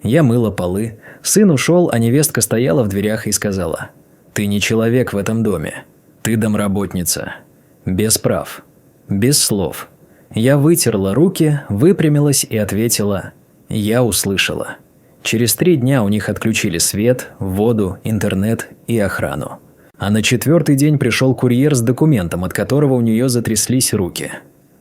Я мыла полы. Сын ушел, а невестка стояла в дверях и сказала: «Ты не человек в этом доме. Ты домработница. Без прав. Без слов». Я вытерла руки, выпрямилась и ответила: «Я услышала». Через 3 дня у них отключили свет, воду, интернет и охрану. А на 4-й день пришел курьер с документом, от которого у нее затряслись руки.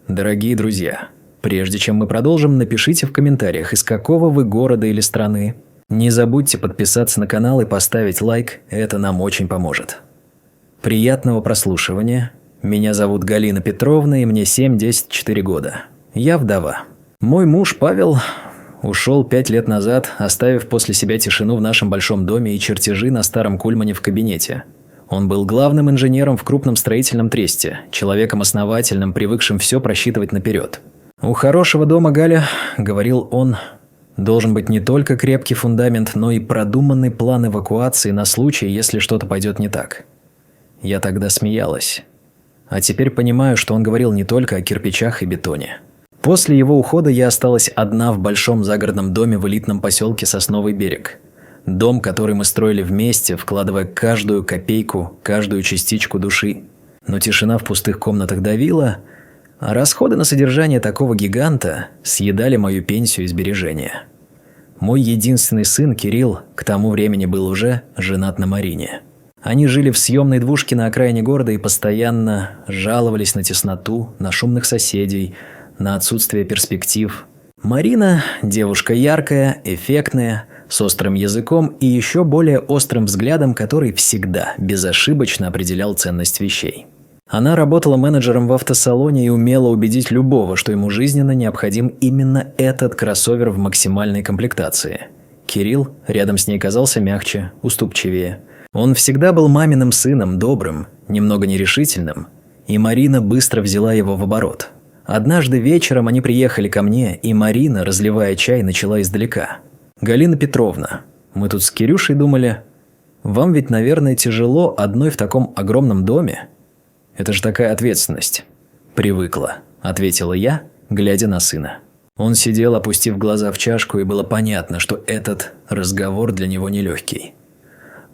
Дорогие друзья, прежде чем мы продолжим, напишите в комментариях, из какого вы города или страны. Не забудьте подписаться на канал и поставить лайк, это нам очень поможет. Приятного прослушивания. Меня зовут Галина Петровна, и мне 7-10-4 года. Я вдова. Мой муж Павел ушел 5 лет назад, оставив после себя тишину в нашем большом доме и чертежи на старом кульмане в кабинете. Он был главным инженером в крупном строительном тресте, человеком основательным, привыкшим все просчитывать наперед. «У хорошего дома, Галя, — говорил он, — должен быть не только крепкий фундамент, но и продуманный план эвакуации на случай, если что-то пойдет не так». Я тогда смеялась. А теперь понимаю, что он говорил не только о кирпичах и бетоне. После его ухода я осталась одна в большом загородном доме в элитном поселке Сосновый берег. Дом, который мы строили вместе, вкладывая каждую копейку, каждую частичку души. Но тишина в пустых комнатах давила, а расходы на содержание такого гиганта съедали мою пенсию и сбережения. Мой единственный сын, Кирилл, к тому времени был уже женат на Марине. Они жили в съемной двушке на окраине города и постоянно жаловались на тесноту, на шумных соседей, на отсутствие перспектив. Марина – девушка яркая, эффектная, с острым языком и еще более острым взглядом, который всегда безошибочно определял ценность вещей. Она работала менеджером в автосалоне и умела убедить любого, что ему жизненно необходим именно этот кроссовер в максимальной комплектации. Кирилл рядом с ней казался мягче, уступчивее. Он всегда был маминым сыном, добрым, немного нерешительным, и Марина быстро взяла его в оборот. Однажды вечером они приехали ко мне, и Марина, разливая чай, начала издалека. «Галина Петровна, мы тут с Кирюшей думали, вам ведь, наверное, тяжело одной в таком огромном доме? Это же такая ответственность». «Привыкла», – ответила я, глядя на сына. Он сидел, опустив глаза в чашку, и было понятно, что этот разговор для него нелегкий.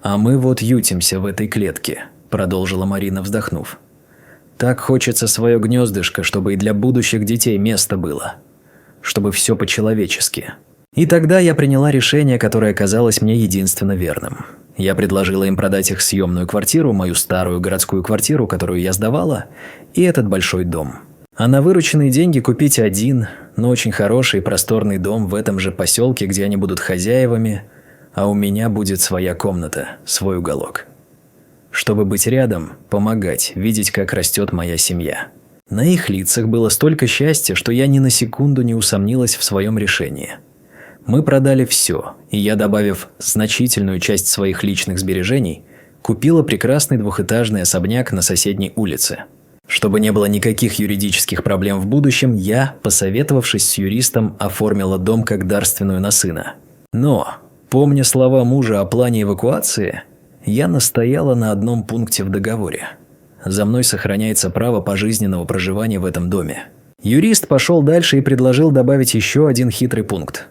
«А мы вот ютимся в этой клетке», – продолжила Марина, вздохнув. «Так хочется свое гнездышко, чтобы и для будущих детей место было. Чтобы все по-человечески». И тогда я приняла решение, которое казалось мне единственно верным. Я предложила им продать их съемную квартиру, мою старую городскую квартиру, которую я сдавала, и этот большой дом. А на вырученные деньги купить один, но очень хороший и просторный дом в этом же поселке, где они будут хозяевами, а у меня будет своя комната, свой уголок. Чтобы быть рядом, помогать, видеть, как растет моя семья. На их лицах было столько счастья, что я ни на секунду не усомнилась в своем решении. Мы продали все, и я, добавив значительную часть своих личных сбережений, купила прекрасный двухэтажный особняк на соседней улице. Чтобы не было никаких юридических проблем в будущем, я, посоветовавшись с юристом, оформила дом как дарственную на сына. Но, помня слова мужа о плане эвакуации, я настояла на одном пункте в договоре. За мной сохраняется право пожизненного проживания в этом доме. Юрист пошел дальше и предложил добавить еще один хитрый пункт.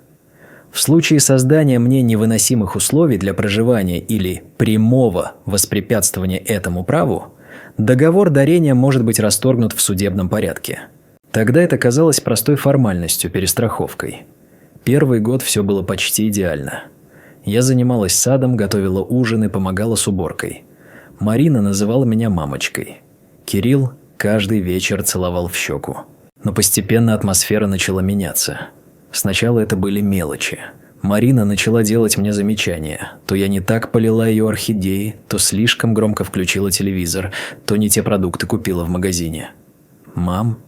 В случае создания мне невыносимых условий для проживания или прямого воспрепятствования этому праву, договор дарения может быть расторгнут в судебном порядке. Тогда это казалось простой формальностью, перестраховкой. Первый год все было почти идеально. Я занималась садом, готовила ужины, помогала с уборкой. Марина называла меня мамочкой. Кирилл каждый вечер целовал в щеку. Но постепенно атмосфера начала меняться. Сначала это были мелочи. Марина начала делать мне замечания. То я не так полила ее орхидеи, то слишком громко включила телевизор, то не те продукты купила в магазине. «Мам,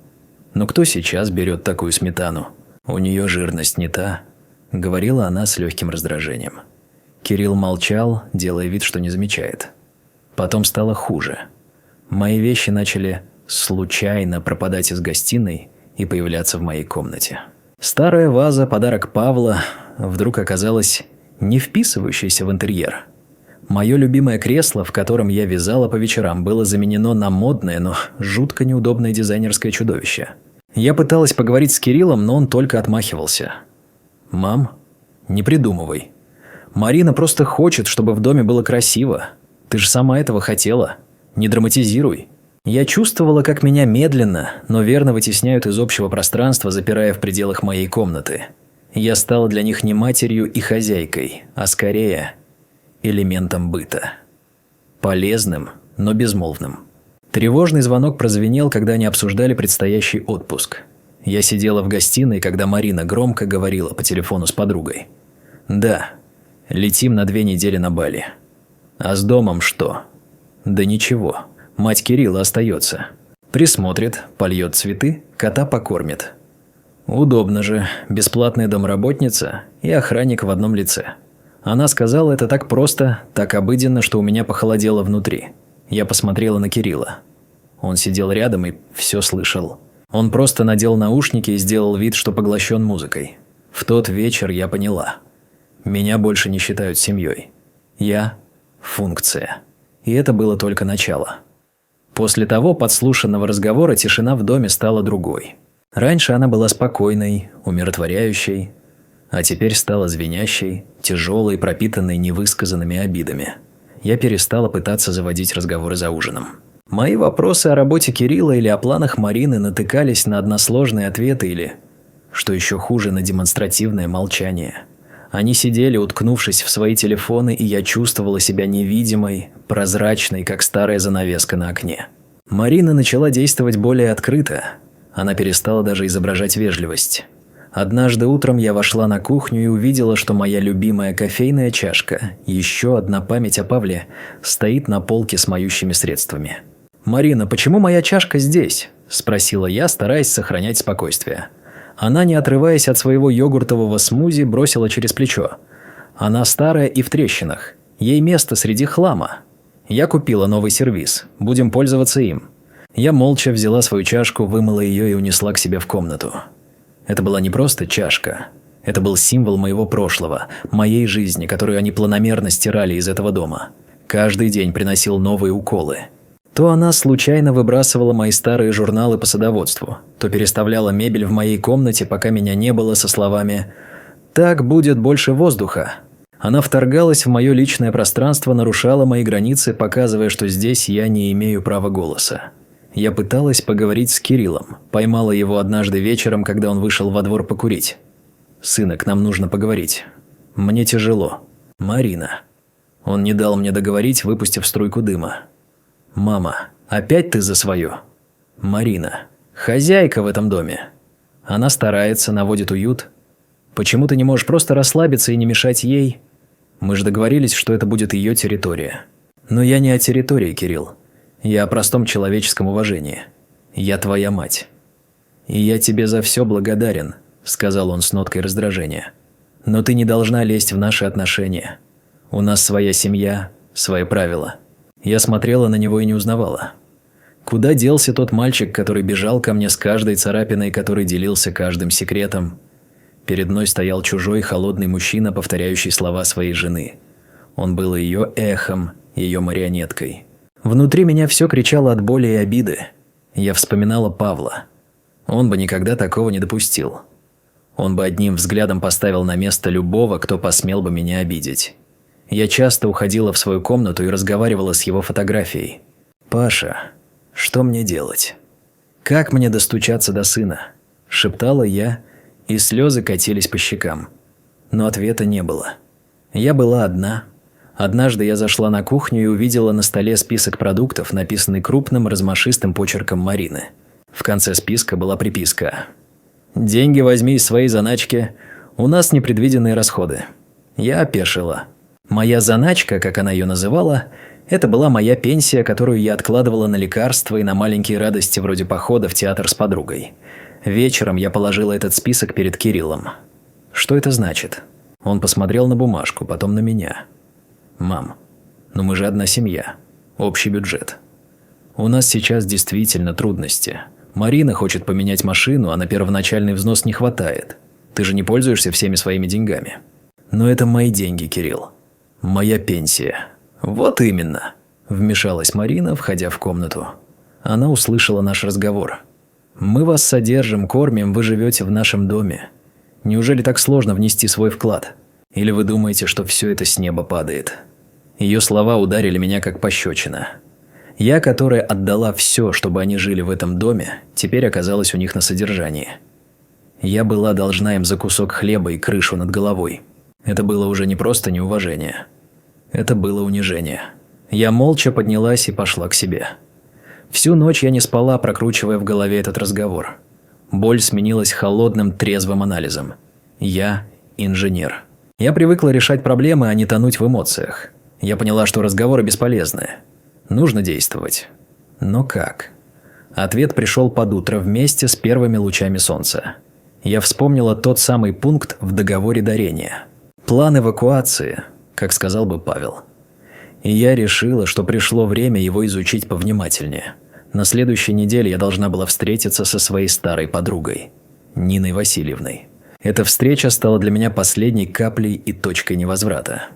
ну кто сейчас берет такую сметану? У нее жирность не та», – говорила она с легким раздражением. Кирилл молчал, делая вид, что не замечает. Потом стало хуже. Мои вещи начали случайно пропадать из гостиной и появляться в моей комнате. Старая ваза, подарок Павла, вдруг оказалась не вписывающейся в интерьер. Мое любимое кресло, в котором я вязала по вечерам, было заменено на модное, но жутко неудобное дизайнерское чудовище. Я пыталась поговорить с Кириллом, но он только отмахивался. «Мам, Не придумывай. Марина просто хочет, чтобы в доме было красиво. Ты же сама этого хотела. Не драматизируй. Я чувствовала, как меня медленно, но верно вытесняют из общего пространства, запирая в пределах моей комнаты. Я стала для них не матерью и хозяйкой, а скорее элементом быта. Полезным, но безмолвным. Тревожный звонок прозвенел, когда они обсуждали предстоящий отпуск. Я сидела в гостиной, когда Марина громко говорила по телефону с подругой. «Да, летим на 2 недели на Бали. А с домом что?» «Да ничего. Мать Кирилла остается. Присмотрит, польет цветы, кота покормит. Удобно же, бесплатная домработница и охранник в одном лице». Она сказала это так просто, так обыденно, что у меня похолодело внутри. Я посмотрела на Кирилла. Он сидел рядом и все слышал. Он просто надел наушники и сделал вид, что поглощен музыкой. В тот вечер я поняла. Меня больше не считают семьей. Я – функция. И это было только начало. После того подслушанного разговора тишина в доме стала другой. Раньше она была спокойной, умиротворяющей, а теперь стала звенящей, тяжелой, пропитанной невысказанными обидами. Я перестала пытаться заводить разговоры за ужином. Мои вопросы о работе Кирилла или о планах Марины натыкались на односложные ответы или, что еще хуже, на демонстративное молчание. Они сидели, уткнувшись в свои телефоны, и я чувствовала себя невидимой, прозрачной, как старая занавеска на окне. Марина начала действовать более открыто. Она перестала даже изображать вежливость. Однажды утром я вошла на кухню и увидела, что моя любимая кофейная чашка, еще одна память о Павле, стоит на полке с моющими средствами. «Марина, почему моя чашка здесь?» – спросила я, стараясь сохранять спокойствие. Она, не отрываясь от своего йогуртового смузи, бросила через плечо. «Она старая и в трещинах. Ей место среди хлама. Я купила новый сервиз. Будем пользоваться им». Я молча взяла свою чашку, вымыла ее и унесла к себе в комнату. Это была не просто чашка. Это был символ моего прошлого, моей жизни, которую они планомерно стирали из этого дома. Каждый день приносил новые уколы. То она случайно выбрасывала мои старые журналы по садоводству, то переставляла мебель в моей комнате, пока меня не было, со словами «Так будет больше воздуха». Она вторгалась в мое личное пространство, нарушала мои границы, показывая, что здесь я не имею права голоса. Я пыталась поговорить с Кириллом, поймала его однажды вечером, когда он вышел во двор покурить. «Сынок, нам нужно поговорить. Мне тяжело. Марина». Он не дал мне договорить, выпустив струйку дыма. «Мама, опять ты за свое?» «Марина, хозяйка в этом доме. Она старается, наводит уют. Почему ты не можешь просто расслабиться и не мешать ей? Мы же договорились, что это будет ее территория». «Но я не о территории, Кирилл. Я о простом человеческом уважении. Я твоя мать. И я тебе за все благодарен», – сказал он с ноткой раздражения. «Но ты не должна лезть в наши отношения. У нас своя семья, свои правила». Я смотрела на него и не узнавала. Куда делся тот мальчик, который бежал ко мне с каждой царапиной, который делился каждым секретом? Перед мной стоял чужой холодный мужчина, повторяющий слова своей жены. Он был ее эхом, ее марионеткой. Внутри меня все кричало от боли и обиды. Я вспоминала Павла. Он бы никогда такого не допустил. Он бы одним взглядом поставил на место любого, кто посмел бы меня обидеть. Я часто уходила в свою комнату и разговаривала с его фотографией. «Паша, что мне делать? Как мне достучаться до сына?» – шептала я, и слезы катились по щекам. Но ответа не было. Я была одна. Однажды я зашла на кухню и увидела на столе список продуктов, написанный крупным размашистым почерком Марины. В конце списка была приписка: «Деньги возьми из своей заначки, у нас непредвиденные расходы». Я опешила. Моя заначка, как она ее называла, это была моя пенсия, которую я откладывала на лекарства и на маленькие радости вроде похода в театр с подругой. Вечером я положила этот список перед Кириллом. «Что это значит?» Он посмотрел на бумажку, потом на меня. «Мам, ну мы же одна семья. Общий бюджет. У нас сейчас действительно трудности. Марина хочет поменять машину, а на первоначальный взнос не хватает. Ты же не пользуешься всеми своими деньгами». «Но это мои деньги, Кирилл. Моя пенсия». «Вот именно», – вмешалась Марина, входя в комнату. Она услышала наш разговор. «Мы вас содержим, кормим, вы живете в нашем доме. Неужели так сложно внести свой вклад? Или вы думаете, что все это с неба падает?» Ее слова ударили меня как пощечина. Я, которая отдала все, чтобы они жили в этом доме, теперь оказалась у них на содержании. Я была должна им за кусок хлеба и крышу над головой. Это было уже не просто неуважение. Это было унижение. Я молча поднялась и пошла к себе. Всю ночь я не спала, прокручивая в голове этот разговор. Боль сменилась холодным, трезвым анализом. Я инженер. Я привыкла решать проблемы, а не тонуть в эмоциях. Я поняла, что разговоры бесполезны. Нужно действовать. Но как? Ответ пришел под утро вместе с первыми лучами солнца. Я вспомнила тот самый пункт в договоре дарения. План эвакуации, как сказал бы Павел. И я решила, что пришло время его изучить повнимательнее. На следующей неделе я должна была встретиться со своей старой подругой, Ниной Васильевной. Эта встреча стала для меня последней каплей и точкой невозврата.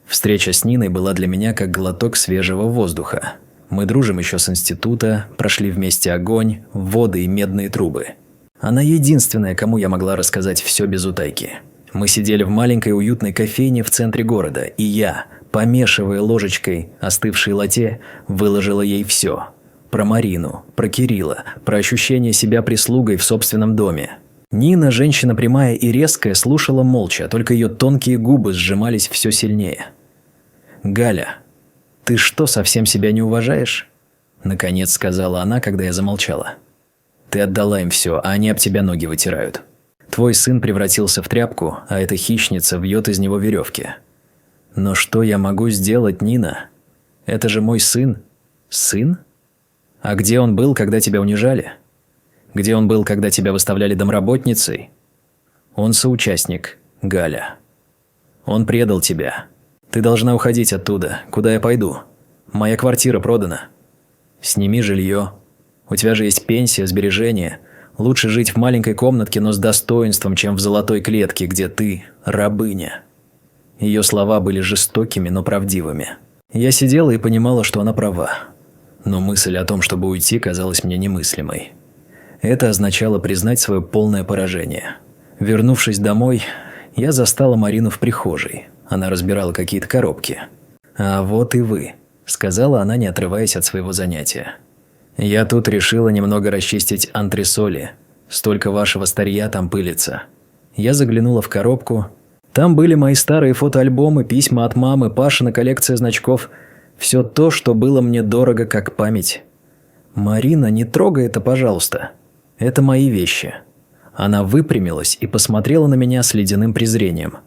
Встреча с Ниной была для меня как глоток свежего воздуха. Мы дружим еще с института, прошли вместе огонь, воды и медные трубы. Она единственная, кому я могла рассказать все без утайки. Мы сидели в маленькой уютной кофейне в центре города, и я, помешивая ложечкой остывшей латте, выложила ей все. Про Марину, про Кирилла, про ощущение себя прислугой в собственном доме. Нина, женщина прямая и резкая, слушала молча, только ее тонкие губы сжимались все сильнее. «Галя, ты что, совсем себя не уважаешь?» Наконец сказала она, когда я замолчала. «Ты отдала им все, а они об тебя ноги вытирают. Твой сын превратился в тряпку, а эта хищница вьет из него веревки. Но что я могу сделать, Нина? Это же мой сын. Сын? А где он был, когда тебя унижали? Где он был, когда тебя выставляли домработницей? Он соучастник, Галя. Он предал тебя. Ты должна уходить оттуда. Куда я пойду? Моя квартира продана. Сними жилье. У тебя же есть пенсия, сбережения. Лучше жить в маленькой комнатке, но с достоинством, чем в золотой клетке, где ты рабыня». Ее слова были жестокими, но правдивыми. Я сидела и понимала, что она права. Но мысль о том, чтобы уйти, казалась мне немыслимой. Это означало признать свое полное поражение. Вернувшись домой, я застала Марину в прихожей. Она разбирала какие-то коробки. «А вот и вы», – сказала она, не отрываясь от своего занятия. «Я тут решила немного расчистить антресоли. Столько вашего старья там пылится». Я заглянула в коробку. Там были мои старые фотоальбомы, письма от мамы, Пашина коллекция значков. Все то, что было мне дорого, как память. «Марина, не трогай это, пожалуйста. Это мои вещи». Она выпрямилась и посмотрела на меня с ледяным презрением.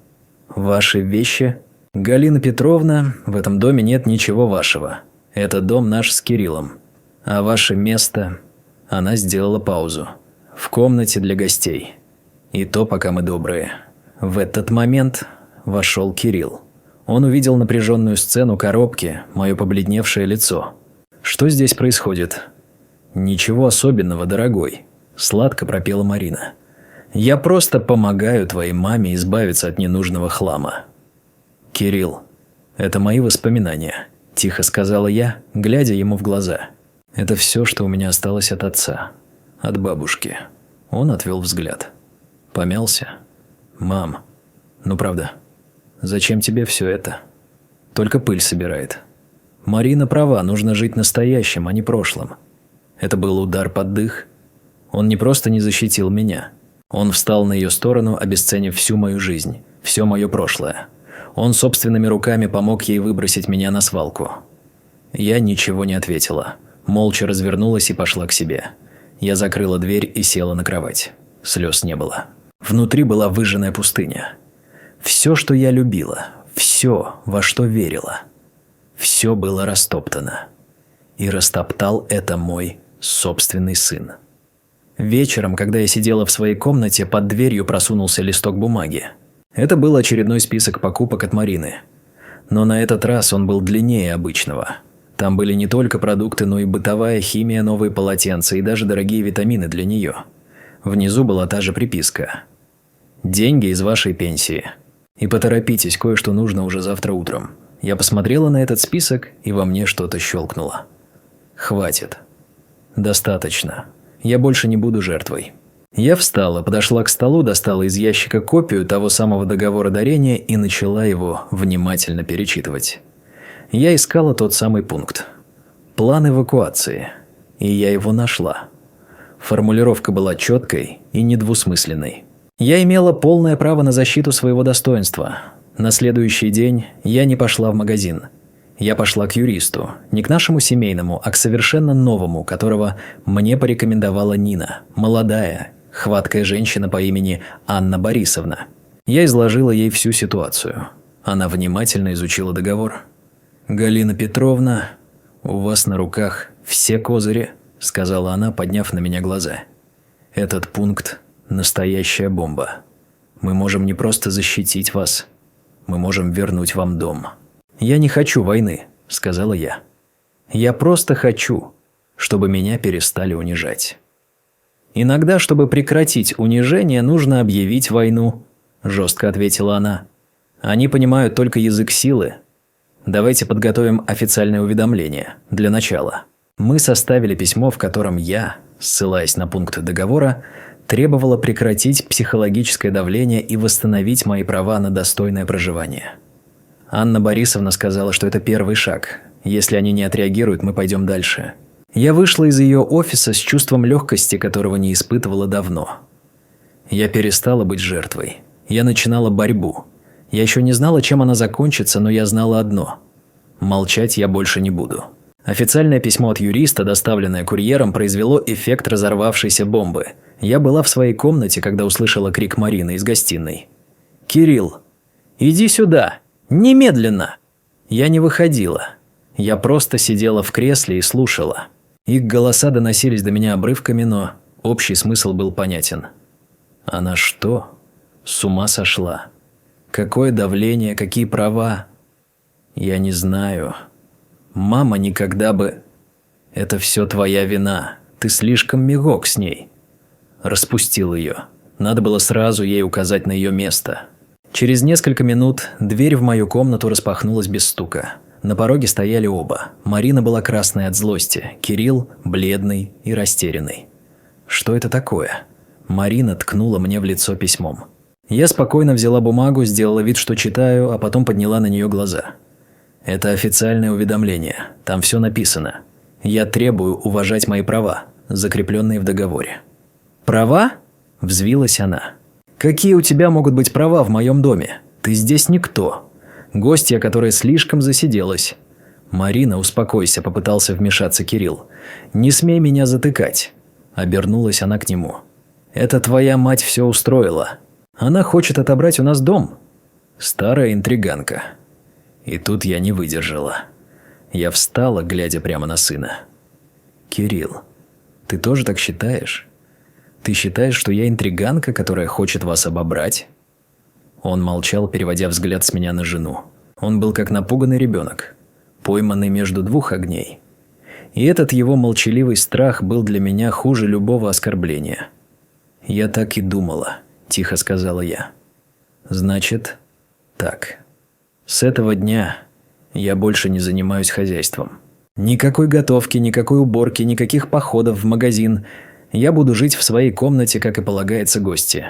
«Ваши вещи? Галина Петровна, в этом доме нет ничего вашего. Это дом наш с Кириллом. А ваше место...» Она сделала паузу. «В комнате для гостей. И то, пока мы добрые». В этот момент вошел Кирилл. Он увидел напряженную сцену коробки, мое побледневшее лицо. «Что здесь происходит?» «Ничего особенного, дорогой», – сладко пропела Марина. «Я просто помогаю твоей маме избавиться от ненужного хлама». «Кирилл, это мои воспоминания», – тихо сказала я, глядя ему в глаза. «Это все, что у меня осталось от отца, от бабушки». Он отвел взгляд. Помялся. «Мам, ну правда, зачем тебе все это? Только пыль собирает. Марина права, нужно жить настоящим, а не прошлым». Это был удар под дых. Он не просто не защитил меня. Он встал на ее сторону, обесценив всю мою жизнь, все мое прошлое. Он собственными руками помог ей выбросить меня на свалку. Я ничего не ответила. Молча развернулась и пошла к себе. Я закрыла дверь и села на кровать. Слез не было. Внутри была выжженная пустыня. Все, что я любила, все, во что верила, все было растоптано. И растоптал это мой собственный сын. Вечером, когда я сидела в своей комнате, под дверью просунулся листок бумаги. Это был очередной список покупок от Марины. Но на этот раз он был длиннее обычного. Там были не только продукты, но и бытовая химия, новые полотенца и даже дорогие витамины для нее. Внизу была та же приписка. «Деньги из вашей пенсии. И поторопитесь, кое-что нужно уже завтра утром». Я посмотрела на этот список, и во мне что-то щелкнуло. «Хватит. Достаточно. Я больше не буду жертвой. Я встала, подошла к столу, достала из ящика копию того самого договора дарения и начала его внимательно перечитывать. Я искала тот самый пункт. План эвакуации. И я его нашла. Формулировка была четкой и недвусмысленной. Я имела полное право на защиту своего достоинства. На следующий день я не пошла в магазин. Я пошла к юристу, не к нашему семейному, а к совершенно новому, которого мне порекомендовала Нина, молодая, хваткая женщина по имени Анна Борисовна. Я изложила ей всю ситуацию. Она внимательно изучила договор. «Галина Петровна, у вас на руках все козыри», – сказала она, подняв на меня глаза. «Этот пункт – настоящая бомба. Мы можем не просто защитить вас, мы можем вернуть вам дом». «Я не хочу войны», – сказала я. «Я просто хочу, чтобы меня перестали унижать». «Иногда, чтобы прекратить унижение, нужно объявить войну», – жестко ответила она. «Они понимают только язык силы. Давайте подготовим официальное уведомление для начала». Мы составили письмо, в котором я, ссылаясь на пункт договора, требовала прекратить психологическое давление и восстановить мои права на достойное проживание. Анна Борисовна сказала, что это первый шаг. Если они не отреагируют, мы пойдем дальше. Я вышла из ее офиса с чувством легкости, которого не испытывала давно. Я перестала быть жертвой. Я начинала борьбу. Я еще не знала, чем она закончится, но я знала одно – молчать я больше не буду. Официальное письмо от юриста, доставленное курьером, произвело эффект разорвавшейся бомбы. Я была в своей комнате, когда услышала крик Марины из гостиной. «Кирилл, иди сюда! Немедленно!» Я не выходила. Я просто сидела в кресле и слушала. Их голоса доносились до меня обрывками, но общий смысл был понятен. Она что? С ума сошла? Какое давление, какие права? Я не знаю. Мама никогда бы... Это все твоя вина. Ты слишком мягок с ней. Распустил ее. Надо было сразу ей указать на ее место. Через несколько минут дверь в мою комнату распахнулась без стука. На пороге стояли оба. Марина была красной от злости, Кирилл – бледный и растерянный. Что это такое? Марина ткнула мне в лицо письмом. Я спокойно взяла бумагу, сделала вид, что читаю, а потом подняла на нее глаза. Это официальное уведомление. Там все написано. Я требую уважать мои права, закрепленные в договоре. «Права?» – взвилась она. «Какие у тебя могут быть права в моем доме? Ты здесь никто. Гостья, которая слишком засиделась». «Марина, успокойся», – попытался вмешаться Кирилл. «Не смей меня затыкать». Обернулась она к нему. «Это твоя мать все устроила. Она хочет отобрать у нас дом». Старая интриганка. И тут я не выдержала. Я встала, глядя прямо на сына. «Кирилл, ты тоже так считаешь? Ты считаешь, что я интриганка, которая хочет вас обобрать?» Он молчал, переводя взгляд с меня на жену. Он был как напуганный ребенок, пойманный между двух огней. И этот его молчаливый страх был для меня хуже любого оскорбления. «Я так и думала», – тихо сказала я. «Значит, так. С этого дня я больше не занимаюсь хозяйством. Никакой готовки, никакой уборки, никаких походов в магазин. Я буду жить в своей комнате, как и полагается гости.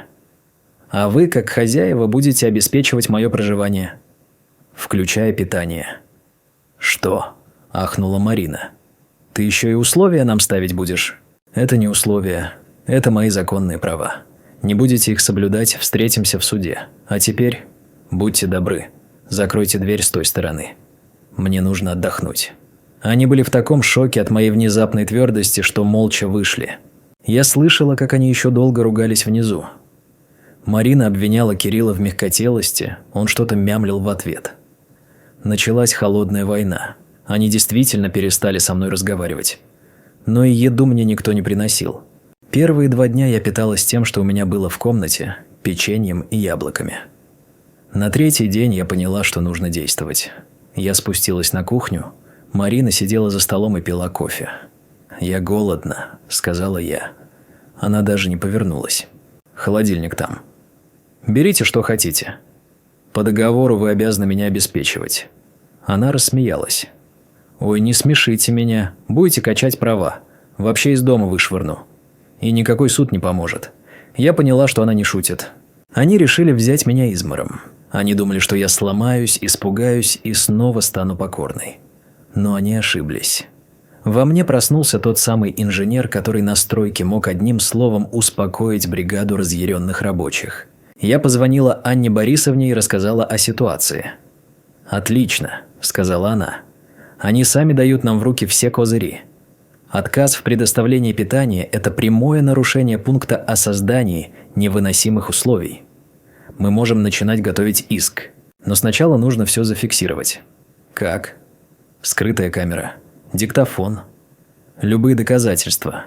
А вы, как хозяева, будете обеспечивать мое проживание, включая питание». «Что?» – ахнула Марина. «Ты еще и условия нам ставить будешь?» «Это не условия. Это мои законные права. Не будете их соблюдать, встретимся в суде. А теперь будьте добры, закройте дверь с той стороны. Мне нужно отдохнуть». Они были в таком шоке от моей внезапной твердости, что молча вышли. Я слышала, как они еще долго ругались внизу. Марина обвиняла Кирилла в мягкотелости, он что-то мямлил в ответ. Началась холодная война. Они действительно перестали со мной разговаривать. Но и еду мне никто не приносил. Первые 2 дня я питалась тем, что у меня было в комнате, печеньем и яблоками. На 3-й день я поняла, что нужно действовать. Я спустилась на кухню. Марина сидела за столом и пила кофе. «Я голодна», – сказала я. Она даже не повернулась. «Холодильник там. Берите, что хотите. По договору вы обязаны меня обеспечивать». Она рассмеялась. «Ой, не смешите меня. Будете качать права. Вообще из дома вышвырну. И никакой суд не поможет. Я поняла, что она не шутит. Они решили взять меня измором. Они думали, что я сломаюсь, испугаюсь и снова стану покорной. Но они ошиблись. Во мне проснулся тот самый инженер, который на стройке мог одним словом успокоить бригаду разъяренных рабочих. Я позвонила Анне Борисовне и рассказала о ситуации. «Отлично», – сказала она. «Они сами дают нам в руки все козыри. Отказ в предоставлении питания – это прямое нарушение пункта о создании невыносимых условий. Мы можем начинать готовить иск, но сначала нужно все зафиксировать». «Как?» «Скрытая камера. Диктофон. Любые доказательства.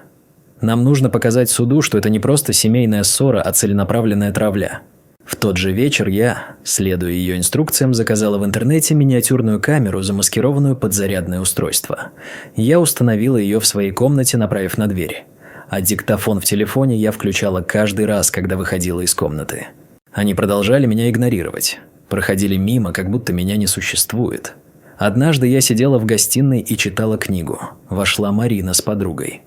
Нам нужно показать суду, что это не просто семейная ссора, а целенаправленная травля». В тот же вечер я, следуя ее инструкциям, заказала в интернете миниатюрную камеру, замаскированную под зарядное устройство. Я установила ее в своей комнате, направив на дверь. А диктофон в телефоне я включала каждый раз, когда выходила из комнаты. Они продолжали меня игнорировать. Проходили мимо, как будто меня не существует. Однажды я сидела в гостиной и читала книгу. Вошла Марина с подругой.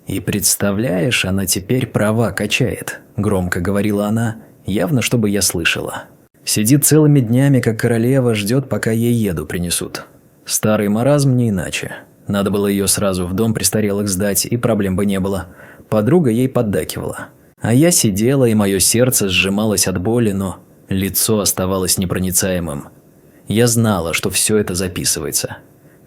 «И представляешь, она теперь права качает», – громко говорила она, явно чтобы я слышала. «Сидит целыми днями, как королева, ждет, пока ей еду принесут. Старый маразм не иначе. Надо было ее сразу в дом престарелых сдать, и проблем бы не было. Подруга ей поддакивала. А я сидела, и мое сердце сжималось от боли, но лицо оставалось непроницаемым. Я знала, что все это записывается.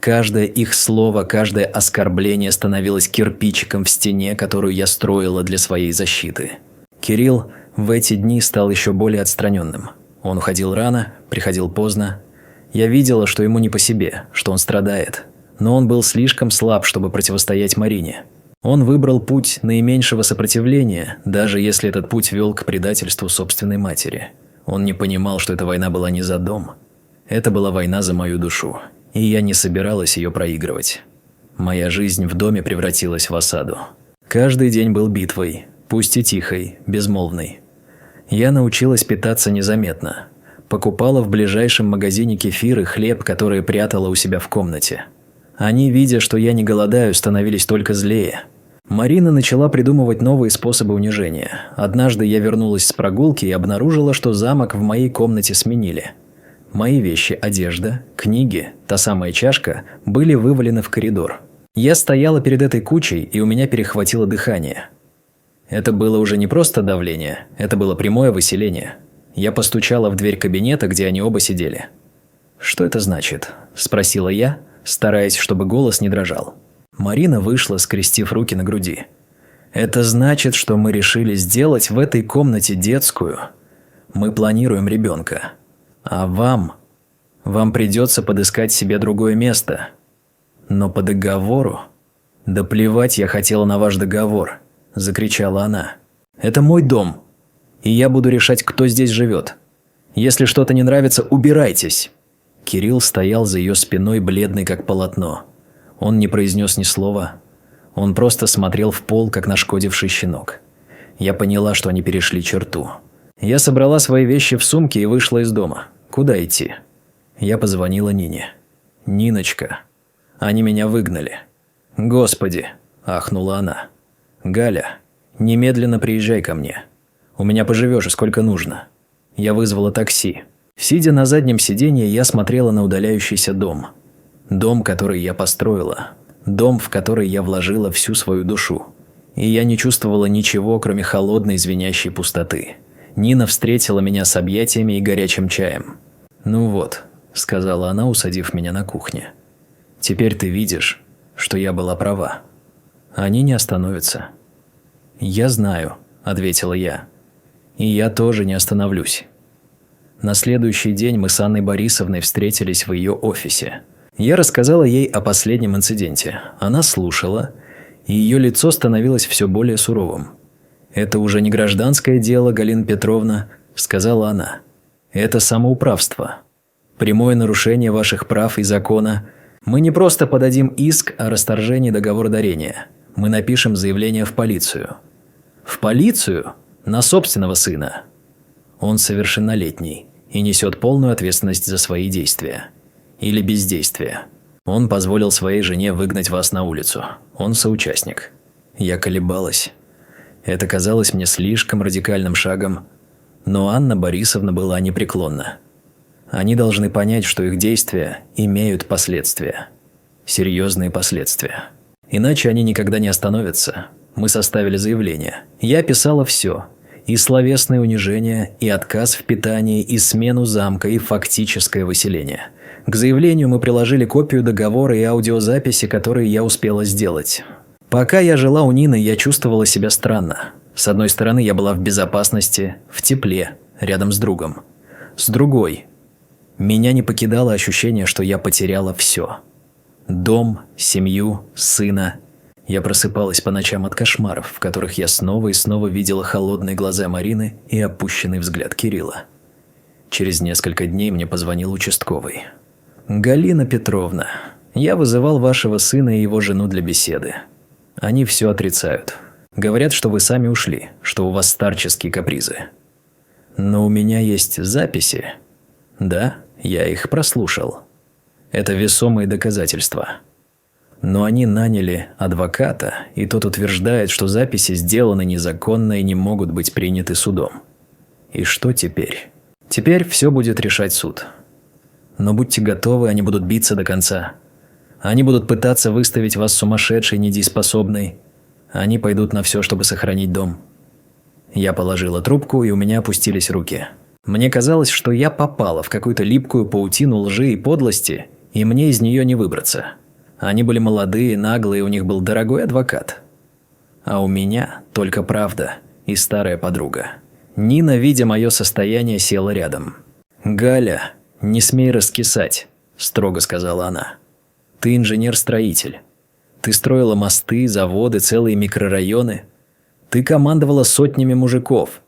Каждое их слово, каждое оскорбление становилось кирпичиком в стене, которую я строила для своей защиты. Кирилл в эти дни стал еще более отстраненным. Он уходил рано, приходил поздно. Я видела, что ему не по себе, что он страдает. Но он был слишком слаб, чтобы противостоять Марине. Он выбрал путь наименьшего сопротивления, даже если этот путь вел к предательству собственной матери. Он не понимал, что эта война была не за дом. Это была война за мою душу, и я не собиралась ее проигрывать. Моя жизнь в доме превратилась в осаду. Каждый день был битвой, пусть и тихой, безмолвной. Я научилась питаться незаметно. Покупала в ближайшем магазине кефир и хлеб, которые прятала у себя в комнате. Они, видя, что я не голодаю, становились только злее. Марина начала придумывать новые способы унижения. Однажды я вернулась с прогулки и обнаружила, что замок в моей комнате сменили. Мои вещи, одежда, книги, та самая чашка были вывалены в коридор. Я стояла перед этой кучей, и у меня перехватило дыхание. Это было уже не просто давление, это было прямое выселение. Я постучала в дверь кабинета, где они оба сидели. «Что это значит?» – спросила я, стараясь, чтобы голос не дрожал. Марина вышла, скрестив руки на груди. «Это значит, что мы решили сделать в этой комнате детскую. Мы планируем ребенка. А вам придется подыскать себе другое место. Но по договору...» «Да плевать я хотела на ваш договор», – закричала она. «Это мой дом, и я буду решать, кто здесь живет. Если что-то не нравится, убирайтесь». Кирилл стоял за ее спиной, бледный как полотно. Он не произнес ни слова. Он просто смотрел в пол, как нашкодивший щенок. Я поняла, что они перешли черту. Я собрала свои вещи в сумке и вышла из дома. Куда идти? Я позвонила Нине. «Ниночка, они меня выгнали». «Господи!» – ахнула она. «Галя, немедленно приезжай ко мне. У меня поживешь сколько нужно». Я вызвала такси. Сидя на заднем сиденье, я смотрела на удаляющийся дом. Дом, который я построила. Дом, в который я вложила всю свою душу. И я не чувствовала ничего, кроме холодной звенящей пустоты. Нина встретила меня с объятиями и горячим чаем. «Ну вот», – сказала она, усадив меня на кухне. «Теперь ты видишь, что я была права. Они не остановятся». «Я знаю», – ответила я. «И я тоже не остановлюсь». На следующий день мы с Анной Борисовной встретились в ее офисе. Я рассказала ей о последнем инциденте. Она слушала, и ее лицо становилось все более суровым. «Это уже не гражданское дело, Галина Петровна», – сказала она. «Это самоуправство. Прямое нарушение ваших прав и закона. Мы не просто подадим иск о расторжении договора дарения. Мы напишем заявление в полицию». «В полицию? На собственного сына?» «Он совершеннолетний и несет полную ответственность за свои действия. Или бездействие. Он позволил своей жене выгнать вас на улицу. Он соучастник». Я колебалась. Это казалось мне слишком радикальным шагом, но Анна Борисовна была непреклонна. Они должны понять, что их действия имеют последствия. Серьезные последствия. Иначе они никогда не остановятся. Мы составили заявление. Я писала все. И словесное унижение, и отказ в питании, и смену замка, и фактическое выселение. К заявлению мы приложили копию договора и аудиозаписи, которые я успела сделать. Пока я жила у Нины, я чувствовала себя странно. С одной стороны, я была в безопасности, в тепле, рядом с другом. С другой, меня не покидало ощущение, что я потеряла все. Дом, семью, сына. Я просыпалась по ночам от кошмаров, в которых я снова и снова видела холодные глаза Марины и опущенный взгляд Кирилла. Через несколько дней мне позвонил участковый. «Галина Петровна, я вызывал вашего сына и его жену для беседы. Они все отрицают. Говорят, что вы сами ушли, что у вас старческие капризы. Но у меня есть записи. Да, я их прослушал. Это весомые доказательства. Но они наняли адвоката, и тот утверждает, что записи сделаны незаконно и не могут быть приняты судом. И что теперь? Теперь все будет решать суд. Но будьте готовы, они будут биться до конца. Они будут пытаться выставить вас сумасшедшей, недееспособной. Они пойдут на все, чтобы сохранить дом». Я положила трубку, и у меня опустились руки. Мне казалось, что я попала в какую-то липкую паутину лжи и подлости, и мне из нее не выбраться. Они были молодые, наглые, у них был дорогой адвокат. А у меня только правда и старая подруга. Нина, видя мое состояние, села рядом. «Галя, не смей раскисать», – строго сказала она. «Ты инженер-строитель. Ты строила мосты, заводы, целые микрорайоны. Ты командовала сотнями мужиков.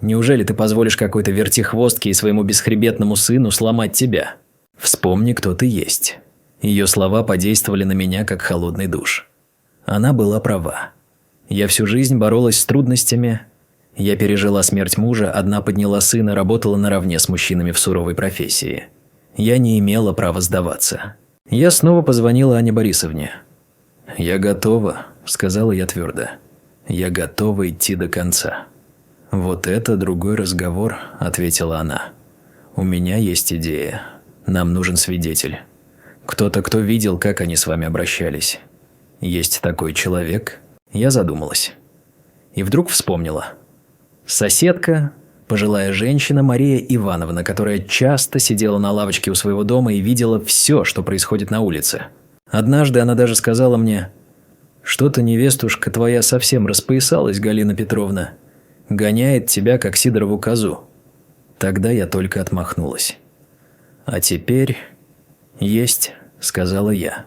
Неужели ты позволишь какой-то вертихвостке и своему бесхребетному сыну сломать тебя? Вспомни, кто ты есть». Ее слова подействовали на меня, как холодный душ. Она была права. Я всю жизнь боролась с трудностями. Я пережила смерть мужа, одна подняла сына, работала наравне с мужчинами в суровой профессии. Я не имела права сдаваться. Я снова позвонила Анне Борисовне. «Я готова», – сказала я твердо. «Я готова идти до конца». «Вот это другой разговор», – ответила она. «У меня есть идея. Нам нужен свидетель. Кто-то, кто видел, как они с вами обращались. Есть такой человек?» Я задумалась. И вдруг вспомнила. Соседка, пожилая женщина Мария Ивановна, которая часто сидела на лавочке у своего дома и видела все, что происходит на улице. Однажды она даже сказала мне: «Что-то невестушка твоя совсем распоясалась, Галина Петровна. Гоняет тебя, как Сидорову козу». Тогда я только отмахнулась. «А теперь есть», – сказала я.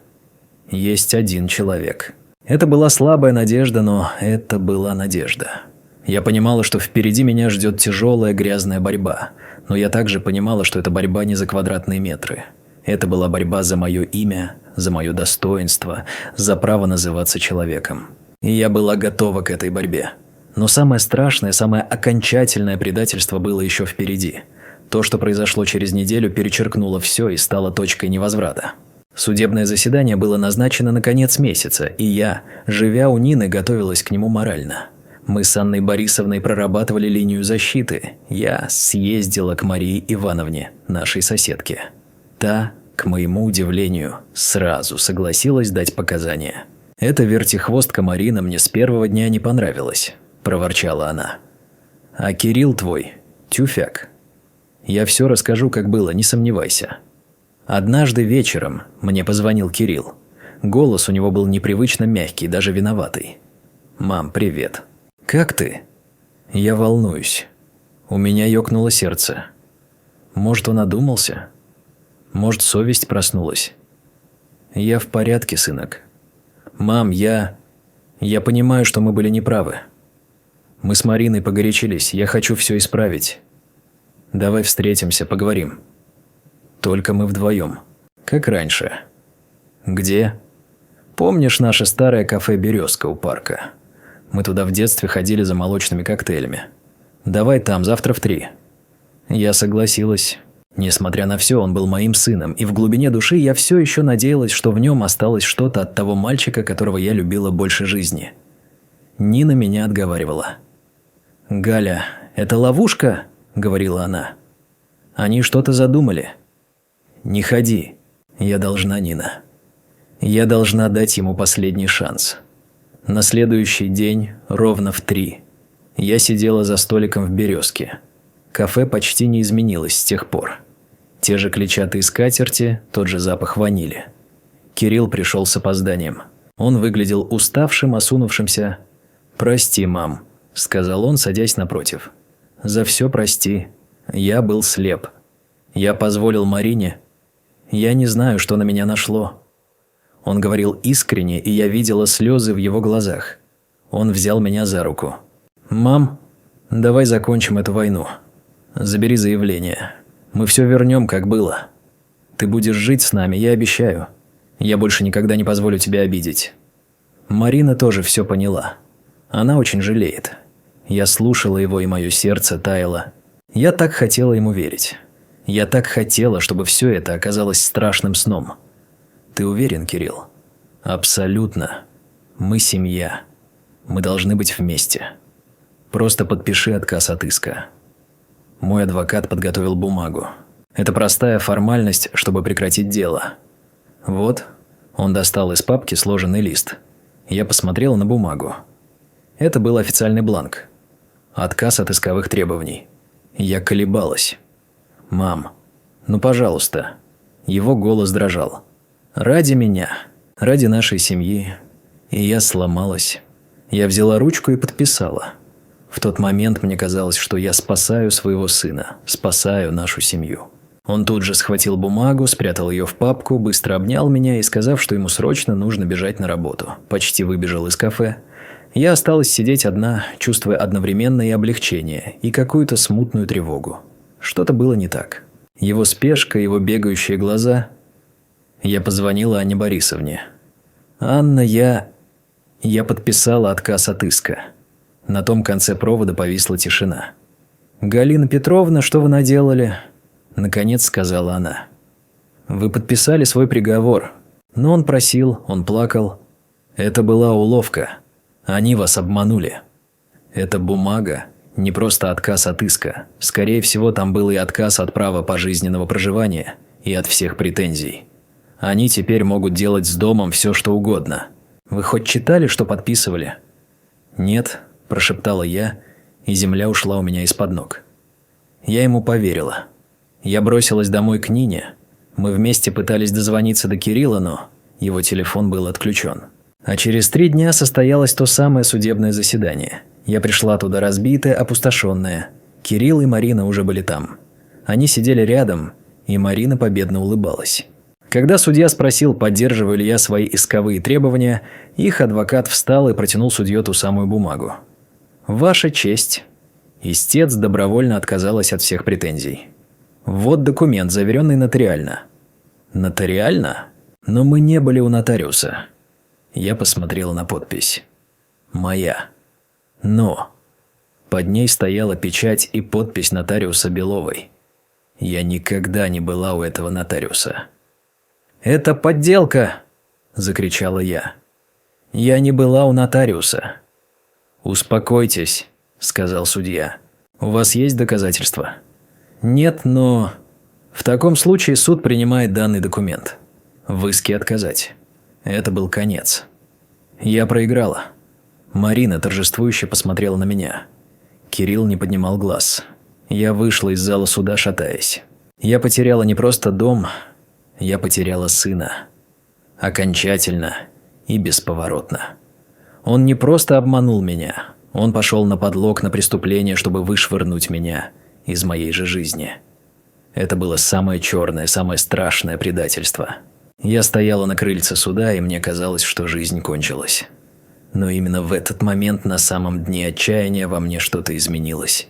«Есть один человек». Это была слабая надежда, но это была надежда. Я понимала, что впереди меня ждет тяжелая грязная борьба, но я также понимала, что это борьба не за квадратные метры. Это была борьба за мое имя, за мое достоинство, за право называться человеком. И я была готова к этой борьбе. Но самое страшное, самое окончательное предательство было еще впереди. То, что произошло через неделю, перечеркнуло все и стало точкой невозврата. Судебное заседание было назначено на конец месяца, и я, живя у Нины, готовилась к нему морально. Мы с Анной Борисовной прорабатывали линию защиты. Я съездила к Марии Ивановне, нашей соседке. Та, к моему удивлению, сразу согласилась дать показания. «Эта вертихвостка Марина мне с первого дня не понравилась», – проворчала она. «А Кирилл твой – тюфяк. Я все расскажу, как было, не сомневайся». Однажды вечером мне позвонил Кирилл. Голос у него был непривычно мягкий, даже виноватый. «Мам, привет. Как ты?» «Я волнуюсь. У меня ёкнуло сердце. Может, он одумался? Может, совесть проснулась?» «Я в порядке, сынок. Мам, я понимаю, что мы были неправы. Мы с Мариной погорячились, я хочу все исправить. Давай встретимся, поговорим. Только мы вдвоем. Как раньше». «Где?» «Помнишь наше старое кафе «Березка» у парка? Мы туда в детстве ходили за молочными коктейлями. Давай там, завтра в 3. Я согласилась. Несмотря на все, он был моим сыном, и в глубине души я все еще надеялась, что в нем осталось что-то от того мальчика, которого я любила больше жизни. Нина меня отговаривала. «Галя, это ловушка?» – говорила она. «Они что-то задумали». «Не ходи. Я должна, Нина. Я должна дать ему последний шанс». На следующий день, ровно в 3, я сидела за столиком в «Березке». Кафе почти не изменилось с тех пор. Те же клетчатые скатерти, тот же запах ванили. Кирилл пришел с опозданием. Он выглядел уставшим, осунувшимся. «Прости, мам», – сказал он, садясь напротив. «За все прости. Я был слеп. Я позволил Марине. Я не знаю, что на меня нашло». Он говорил искренне, и я видела слезы в его глазах. Он взял меня за руку. «Мам, давай закончим эту войну. Забери заявление. Мы все вернем, как было. Ты будешь жить с нами, я обещаю. Я больше никогда не позволю тебя обидеть». Марина тоже все поняла. Она очень жалеет. Я слушала его, и мое сердце таяло. Я так хотела ему верить. Я так хотела, чтобы все это оказалось страшным сном. «Ты уверен, Кирилл?» «Абсолютно. Мы семья. Мы должны быть вместе. Просто подпиши отказ от иска». Мой адвокат подготовил бумагу. Это простая формальность, чтобы прекратить дело. Вот, он достал из папки сложенный лист. Я посмотрел на бумагу. Это был официальный бланк. Отказ от исковых требований. Я колебалась. «Мам, ну пожалуйста». Его голос дрожал. «Ради меня, ради нашей семьи». И я сломалась. Я взяла ручку и подписала. В тот момент мне казалось, что я спасаю своего сына, спасаю нашу семью. Он тут же схватил бумагу, спрятал ее в папку, быстро обнял меня и, сказав, что ему срочно нужно бежать на работу, почти выбежал из кафе. Я осталась сидеть одна, чувствуя одновременно и облегчение, и какую-то смутную тревогу. Что-то было не так. Его спешка, его бегающие глаза. Я позвонила Анне Борисовне. «Анна, я подписала отказ от иска». На том конце провода повисла тишина. «Галина Петровна, что вы наделали?» Наконец сказала она. «Вы подписали свой приговор. Но он просил, он плакал. Это была уловка. Они вас обманули. Эта бумага не просто отказ от иска. Скорее всего, там был и отказ от права пожизненного проживания и от всех претензий. Они теперь могут делать с домом все, что угодно. Вы хоть читали, что подписывали?» «Нет», – прошептала я, и земля ушла у меня из-под ног. Я ему поверила. Я бросилась домой к Нине. Мы вместе пытались дозвониться до Кирилла, но его телефон был отключен. А через 3 дня состоялось то самое судебное заседание. Я пришла туда разбитая, опустошенная. Кирилл и Марина уже были там. Они сидели рядом, и Марина победно улыбалась. Когда судья спросил, поддерживаю ли я свои исковые требования, их адвокат встал и протянул судье ту самую бумагу. «Ваша честь». Истец добровольно отказалась от всех претензий. «Вот документ, заверенный нотариально». «Нотариально? Но мы не были у нотариуса». Я посмотрел на подпись. «Моя». Но под ней стояла печать и подпись нотариуса Беловой. Я никогда не была у этого нотариуса. «Это подделка!» – закричала я. «Я не была у нотариуса». «Успокойтесь», – сказал судья. «У вас есть доказательства?» «Нет, но...» «В таком случае суд принимает данный документ. В иске отказать». Это был конец. Я проиграла. Марина торжествующе посмотрела на меня. Кирилл не поднимал глаз. Я вышла из зала суда, шатаясь. Я потеряла не просто дом, я потеряла сына. Окончательно и бесповоротно. Он не просто обманул меня, он пошел на подлог, на преступление, чтобы вышвырнуть меня из моей же жизни. Это было самое черное, самое страшное предательство. Я стояла на крыльце суда, и мне казалось, что жизнь кончилась. Но именно в этот момент на самом дне отчаяния во мне что-то изменилось.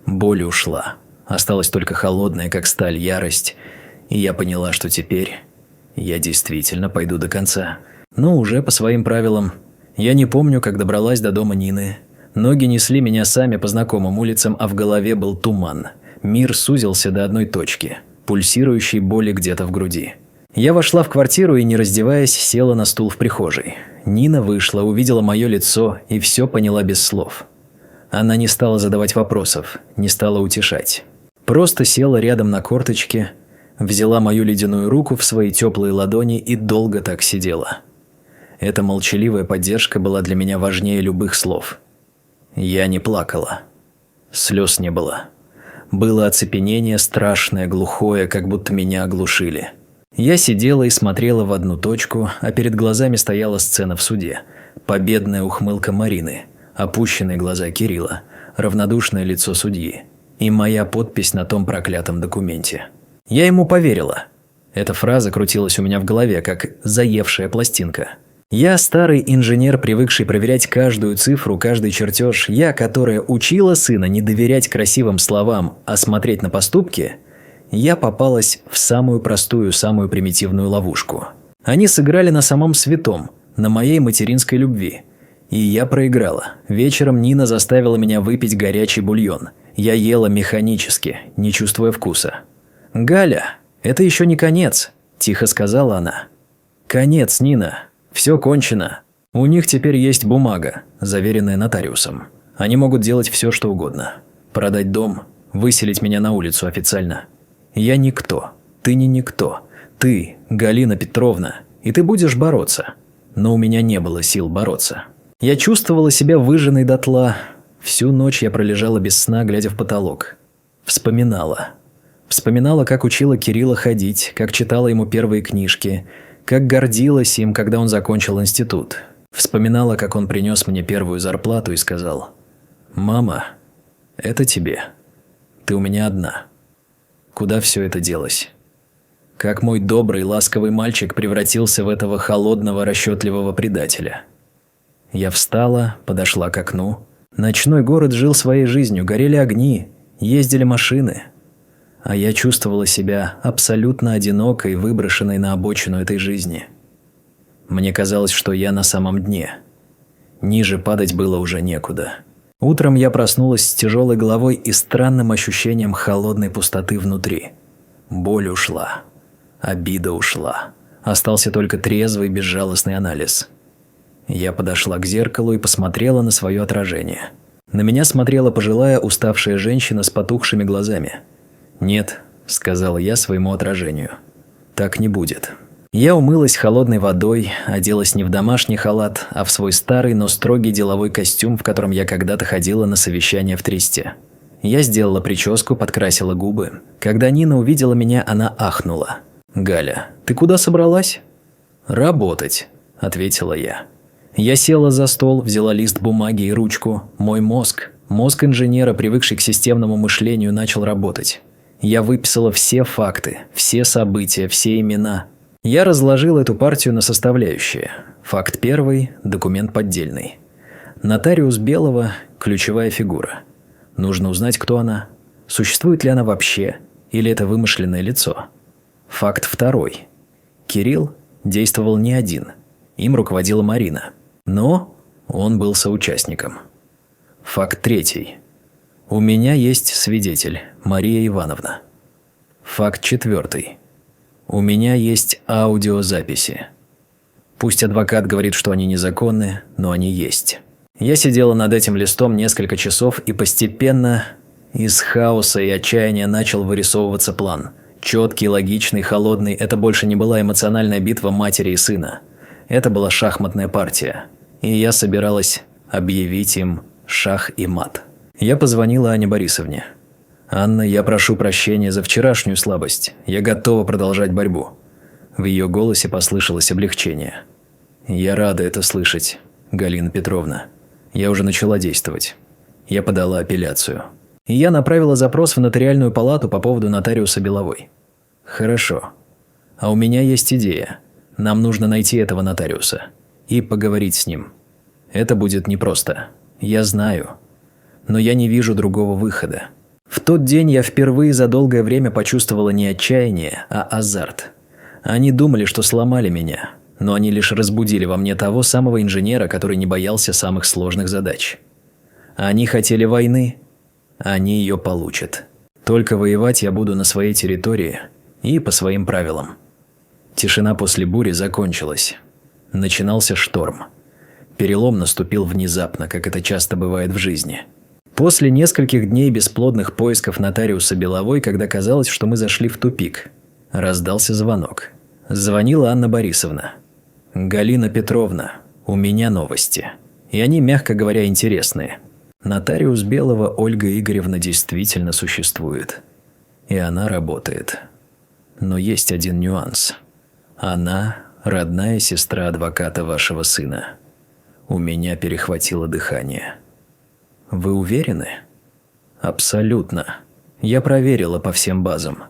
Боль ушла. Осталась только холодная, как сталь, ярость. И я поняла, что теперь я действительно пойду до конца. Но уже по своим правилам. Я не помню, как добралась до дома Нины. Ноги несли меня сами по знакомым улицам, а в голове был туман. Мир сузился до одной точки, пульсирующей боли где-то в груди. Я вошла в квартиру и, не раздеваясь, села на стул в прихожей. Нина вышла, увидела мое лицо и все поняла без слов. Она не стала задавать вопросов, не стала утешать. Просто села рядом на корточке, взяла мою ледяную руку в свои теплые ладони и долго так сидела. Эта молчаливая поддержка была для меня важнее любых слов. Я не плакала. Слез не было. Было оцепенение страшное, глухое, как будто меня оглушили. Я сидела и смотрела в одну точку, а перед глазами стояла сцена в суде. Победная ухмылка Марины, опущенные глаза Кирилла, равнодушное лицо судьи и моя подпись на том проклятом документе. Я ему поверила. Эта фраза крутилась у меня в голове, как заевшая пластинка. Я старый инженер, привыкший проверять каждую цифру, каждый чертеж. Я, которая учила сына не доверять красивым словам, а смотреть на поступки. Я попалась в самую простую, самую примитивную ловушку. Они сыграли на самом святом, на моей материнской любви. И я проиграла. Вечером Нина заставила меня выпить горячий бульон. Я ела механически, не чувствуя вкуса. «Галя, это еще не конец», – тихо сказала она. «Конец, Нина. Все кончено. У них теперь есть бумага, заверенная нотариусом. Они могут делать все, что угодно. Продать дом, выселить меня на улицу официально. Я никто. Ты не никто. Ты, Галина Петровна, и ты будешь бороться. Но у меня не было сил бороться. Я чувствовала себя выжженной дотла. Всю ночь я пролежала без сна, глядя в потолок. Вспоминала. Вспоминала, как учила Кирилла ходить, как читала ему первые книжки, как гордилась им, когда он закончил институт. Вспоминала, как он принес мне первую зарплату и сказал: «Мама, это тебе. Ты у меня одна». Куда все это делось? Как мой добрый, ласковый мальчик превратился в этого холодного, расчетливого предателя. Я встала, подошла к окну. Ночной город жил своей жизнью, горели огни, ездили машины. А я чувствовала себя абсолютно одинокой, выброшенной на обочину этой жизни. Мне казалось, что я на самом дне. Ниже падать было уже некуда. Утром я проснулась с тяжелой головой и странным ощущением холодной пустоты внутри. Боль ушла. Обида ушла. Остался только трезвый, безжалостный анализ. Я подошла к зеркалу и посмотрела на свое отражение. На меня смотрела пожилая, уставшая женщина с потухшими глазами. «Нет», – сказала я своему отражению, – «так не будет». Я умылась холодной водой, оделась не в домашний халат, а в свой старый, но строгий деловой костюм, в котором я когда-то ходила на совещание в Тристе. Я сделала прическу, подкрасила губы. Когда Нина увидела меня, она ахнула. «Галя, ты куда собралась?» «Работать», – ответила я. Я села за стол, взяла лист бумаги и ручку. Мой мозг инженера, привыкший к системному мышлению, начал работать. Я выписала все факты, все события, все имена. Я разложил эту партию на составляющие. Факт первый – документ поддельный. Нотариус Белого – ключевая фигура. Нужно узнать, кто она, существует ли она вообще, или это вымышленное лицо. Факт второй. Кирилл действовал не один. Им руководила Марина. Но он был соучастником. Факт третий. У меня есть свидетель, Мария Ивановна. Факт четвертый. У меня есть аудиозаписи. Пусть адвокат говорит, что они незаконны, но они есть. Я сидела над этим листом несколько часов, и постепенно из хаоса и отчаяния начал вырисовываться план. Четкий, логичный, холодный. Это больше не была эмоциональная битва матери и сына. Это была шахматная партия. И я собиралась объявить им шах и мат. Я позвонила Ане Борисовне. «Анна, я прошу прощения за вчерашнюю слабость. Я готова продолжать борьбу». В ее голосе послышалось облегчение. «Я рада это слышать, Галина Петровна. Я уже начала действовать. Я подала апелляцию. И я направила запрос в нотариальную палату по поводу нотариуса Беловой». «Хорошо. А у меня есть идея. Нам нужно найти этого нотариуса и поговорить с ним. Это будет непросто. Я знаю. Но я не вижу другого выхода». В тот день я впервые за долгое время почувствовала не отчаяние, а азарт. Они думали, что сломали меня, но они лишь разбудили во мне того самого инженера, который не боялся самых сложных задач. Они хотели войны, они ее получат. Только воевать я буду на своей территории и по своим правилам. Тишина после бури закончилась. Начинался шторм. Перелом наступил внезапно, как это часто бывает в жизни. После нескольких дней бесплодных поисков нотариуса Беловой, когда казалось, что мы зашли в тупик, раздался звонок. Звонила Анна Борисовна. «Галина Петровна, у меня новости. И они, мягко говоря, интересные. Нотариус Белого Ольга Игоревна действительно существует. И она работает. Но есть один нюанс. Она – родная сестра адвоката вашего сына. У меня перехватило дыхание». «Вы уверены?» «Абсолютно. Я проверила по всем базам.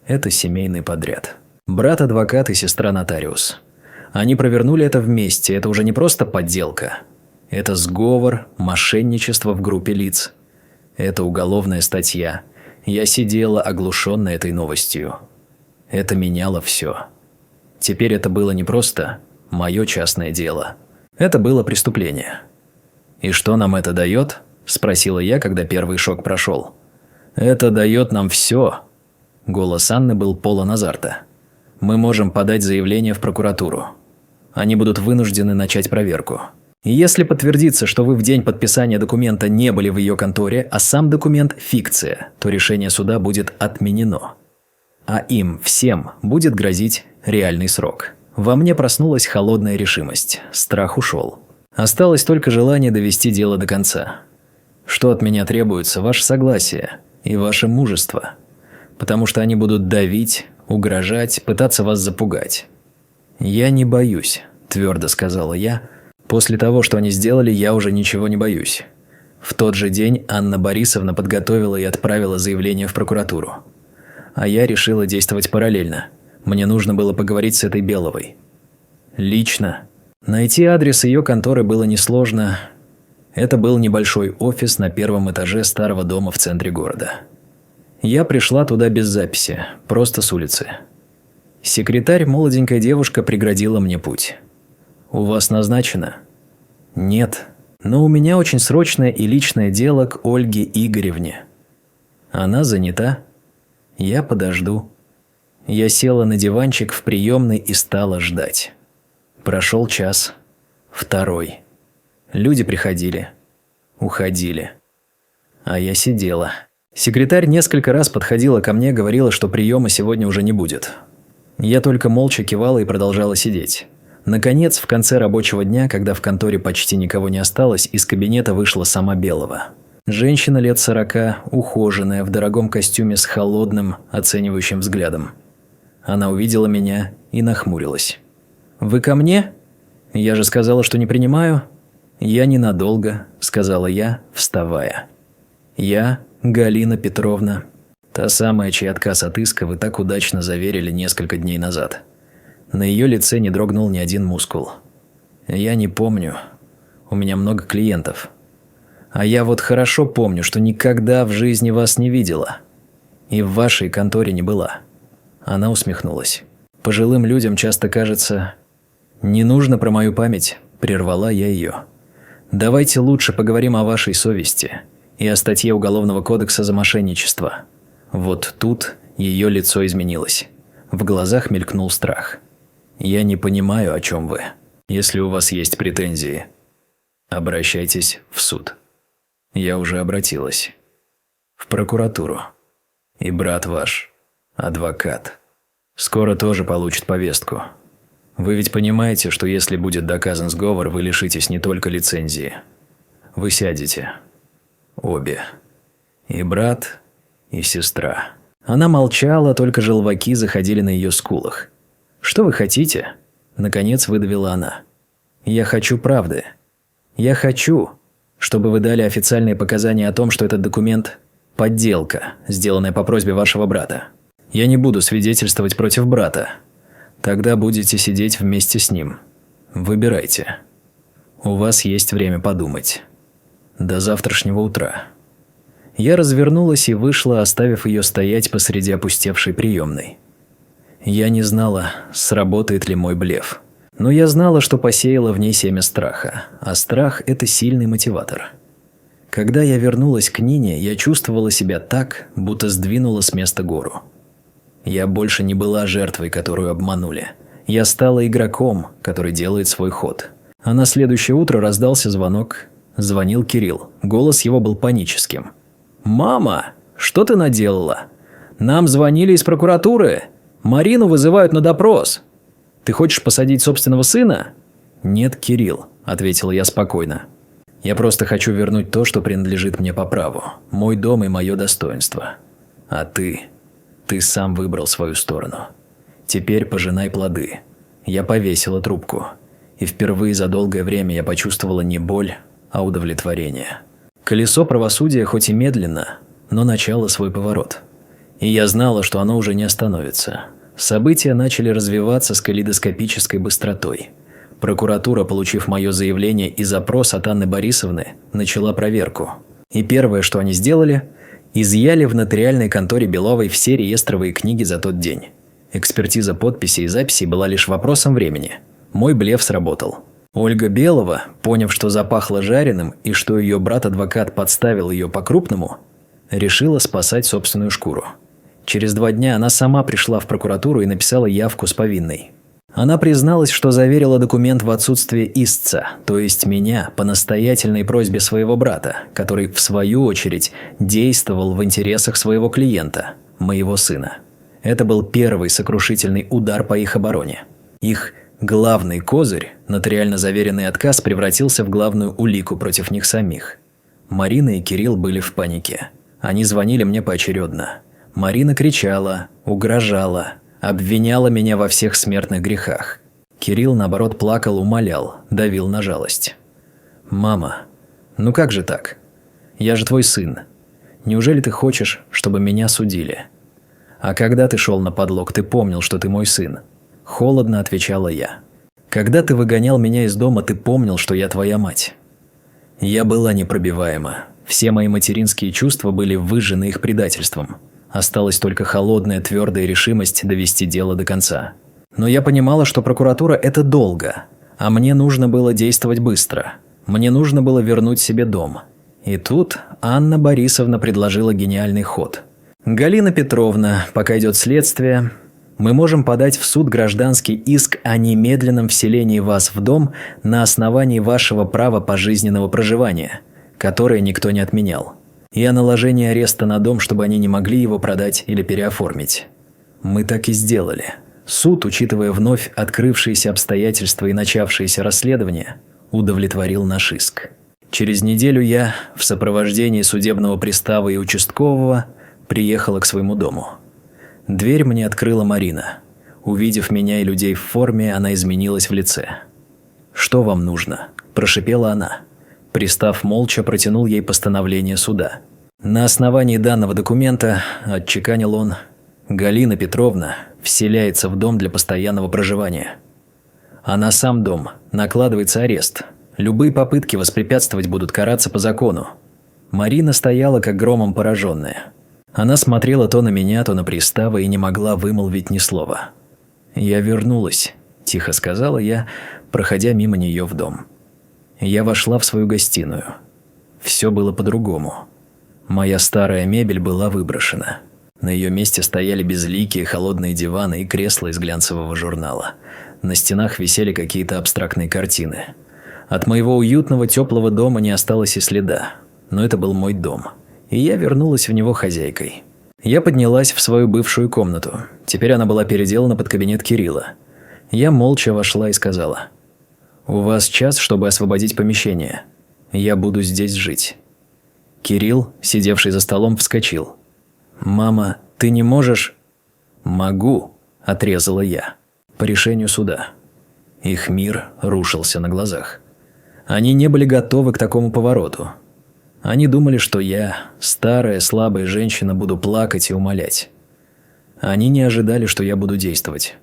Это семейный подряд. Брат-адвокат и сестра-нотариус. Они провернули это вместе, это уже не просто подделка. Это сговор, мошенничество в группе лиц. Это уголовная статья. Я сидела, оглушенная этой новостью. Это меняло все. Теперь это было не просто мое частное дело. Это было преступление. «И что нам это дает?» – спросила я, когда первый шок прошел. «Это дает нам все». Голос Анны был полон азарта. «Мы можем подать заявление в прокуратуру. Они будут вынуждены начать проверку. И если подтвердится, что вы в день подписания документа не были в ее конторе, а сам документ – фикция, то решение суда будет отменено. А им всем будет грозить реальный срок». Во мне проснулась холодная решимость. Страх ушел. Осталось только желание довести дело до конца. Что от меня требуется? Ваше согласие и ваше мужество. Потому что они будут давить, угрожать, пытаться вас запугать. «Я не боюсь», – твердо сказала я. «После того, что они сделали, я уже ничего не боюсь». В тот же день Анна Борисовна подготовила и отправила заявление в прокуратуру. А я решила действовать параллельно. Мне нужно было поговорить с этой Беловой. Лично. Найти адрес ее конторы было несложно. Это был небольшой офис на первом этаже старого дома в центре города. Я пришла туда без записи, просто с улицы. Секретарь, молоденькая девушка, преградила мне путь. «У вас назначено?» «Нет, но у меня очень срочное и личное дело к Ольге Игоревне». «Она занята?» «Я подожду». Я села на диванчик в приемной и стала ждать. Прошел час, второй. Люди приходили, уходили. А я сидела. Секретарь несколько раз подходила ко мне, говорила, что приема сегодня уже не будет. Я только молча кивала и продолжала сидеть. Наконец, в конце рабочего дня, когда в конторе почти никого не осталось, из кабинета вышла сама Белова. Женщина лет 40, ухоженная, в дорогом костюме с холодным, оценивающим взглядом. Она увидела меня и нахмурилась. «Вы ко мне? Я же сказала, что не принимаю». «Я ненадолго», – сказала я, вставая. «Я Галина Петровна, та самая, чей отказ от иска вы так удачно заверили несколько дней назад». На ее лице не дрогнул ни один мускул. «Я не помню. У меня много клиентов. А я вот хорошо помню, что никогда в жизни вас не видела. И в вашей конторе не была». Она усмехнулась. «Пожилым людям часто кажется...» «Не нужно про мою память», – прервала я ее. «Давайте лучше поговорим о вашей совести и о статье Уголовного кодекса за мошенничество». Вот тут ее лицо изменилось. В глазах мелькнул страх. «Я не понимаю, о чем вы. Если у вас есть претензии, обращайтесь в суд». Я уже обратилась. В прокуратуру. И брат ваш, адвокат, скоро тоже получит повестку. Вы ведь понимаете, что если будет доказан сговор, вы лишитесь не только лицензии. Вы сядете. Обе. И брат, и сестра. Она молчала, только желваки заходили на ее скулах. «Что вы хотите?» – наконец выдавила она. «Я хочу правды. Я хочу, чтобы вы дали официальные показания о том, что этот документ – подделка, сделанная по просьбе вашего брата. Я не буду свидетельствовать против брата. Тогда будете сидеть вместе с ним. Выбирайте. У вас есть время подумать. До завтрашнего утра». Я развернулась и вышла, оставив ее стоять посреди опустевшей приемной. Я не знала, сработает ли мой блеф. Но я знала, что посеяла в ней семя страха, а страх – это сильный мотиватор. Когда я вернулась к Нине, я чувствовала себя так, будто сдвинула с места гору. Я больше не была жертвой, которую обманули. Я стала игроком, который делает свой ход. А на следующее утро раздался звонок. Звонил Кирилл. Голос его был паническим. «Мама, что ты наделала? Нам звонили из прокуратуры. Марину вызывают на допрос. Ты хочешь посадить собственного сына?» «Нет, Кирилл», – ответил я спокойно. «Я просто хочу вернуть то, что принадлежит мне по праву. Мой дом и мое достоинство. А ты сам выбрал свою сторону. Теперь пожинай плоды». Я повесила трубку. И впервые за долгое время я почувствовала не боль, а удовлетворение. Колесо правосудия хоть и медленно, но начало свой поворот. И я знала, что оно уже не остановится. События начали развиваться с калейдоскопической быстротой. Прокуратура, получив мое заявление и запрос от Анны Борисовны, начала проверку. И первое, что они сделали, изъяли в нотариальной конторе Беловой все реестровые книги за тот день. Экспертиза подписей и записей была лишь вопросом времени. Мой блеф сработал. Ольга Белова, поняв, что запахло жареным и что ее брат-адвокат подставил ее по-крупному, решила спасать собственную шкуру. Через 2 дня она сама пришла в прокуратуру и написала явку с повинной. Она призналась, что заверила документ в отсутствие истца, то есть меня, по настоятельной просьбе своего брата, который, в свою очередь, действовал в интересах своего клиента, моего сына. Это был первый сокрушительный удар по их обороне. Их главный козырь, нотариально заверенный отказ, превратился в главную улику против них самих. Марина и Кирилл были в панике. Они звонили мне поочередно. Марина кричала, угрожала, обвиняла меня во всех смертных грехах. Кирилл, наоборот, плакал, умолял, давил на жалость. «Мама, ну как же так? Я же твой сын. Неужели ты хочешь, чтобы меня судили? А когда ты шел на подлог, ты помнил, что ты мой сын?» Холодно отвечала я. «Когда ты выгонял меня из дома, ты помнил, что я твоя мать?» Я была непробиваема. Все мои материнские чувства были выжжены их предательством. Осталась только холодная, твердая решимость довести дело до конца. Но я понимала, что прокуратура – это долго, а мне нужно было действовать быстро. Мне нужно было вернуть себе дом. И тут Анна Борисовна предложила гениальный ход. «Галина Петровна, пока идет следствие, мы можем подать в суд гражданский иск о немедленном вселении вас в дом на основании вашего права пожизненного проживания, которое никто не отменял, и о наложении ареста на дом, чтобы они не могли его продать или переоформить». Мы так и сделали. Суд, учитывая вновь открывшиеся обстоятельства и начавшееся расследование, удовлетворил наш иск. Через неделю я, в сопровождении судебного пристава и участкового, приехала к своему дому. Дверь мне открыла Марина. Увидев меня и людей в форме, она изменилась в лице. «Что вам нужно?» – прошипела она. Пристав молча протянул ей постановление суда. На основании данного документа, отчеканил он, Галина Петровна вселяется в дом для постоянного проживания. А на сам дом накладывается арест. Любые попытки воспрепятствовать будут караться по закону. Марина стояла как громом пораженная. Она смотрела то на меня, то на пристава и не могла вымолвить ни слова. «Я вернулась», – тихо сказала я, проходя мимо нее в дом. Я вошла в свою гостиную. Все было по-другому. Моя старая мебель была выброшена. На ее месте стояли безликие холодные диваны и кресла из глянцевого журнала. На стенах висели какие-то абстрактные картины. От моего уютного теплого дома не осталось и следа. Но это был мой дом. И я вернулась в него хозяйкой. Я поднялась в свою бывшую комнату. Теперь она была переделана под кабинет Кирилла. Я молча вошла и сказала: «У вас час, чтобы освободить помещение. Я буду здесь жить». Кирилл, сидевший за столом, вскочил. «Мама, ты не можешь?» «Могу», – отрезала я. По решению суда. Их мир рушился на глазах. Они не были готовы к такому повороту. Они думали, что я, старая, слабая женщина, буду плакать и умолять. Они не ожидали, что я буду действовать.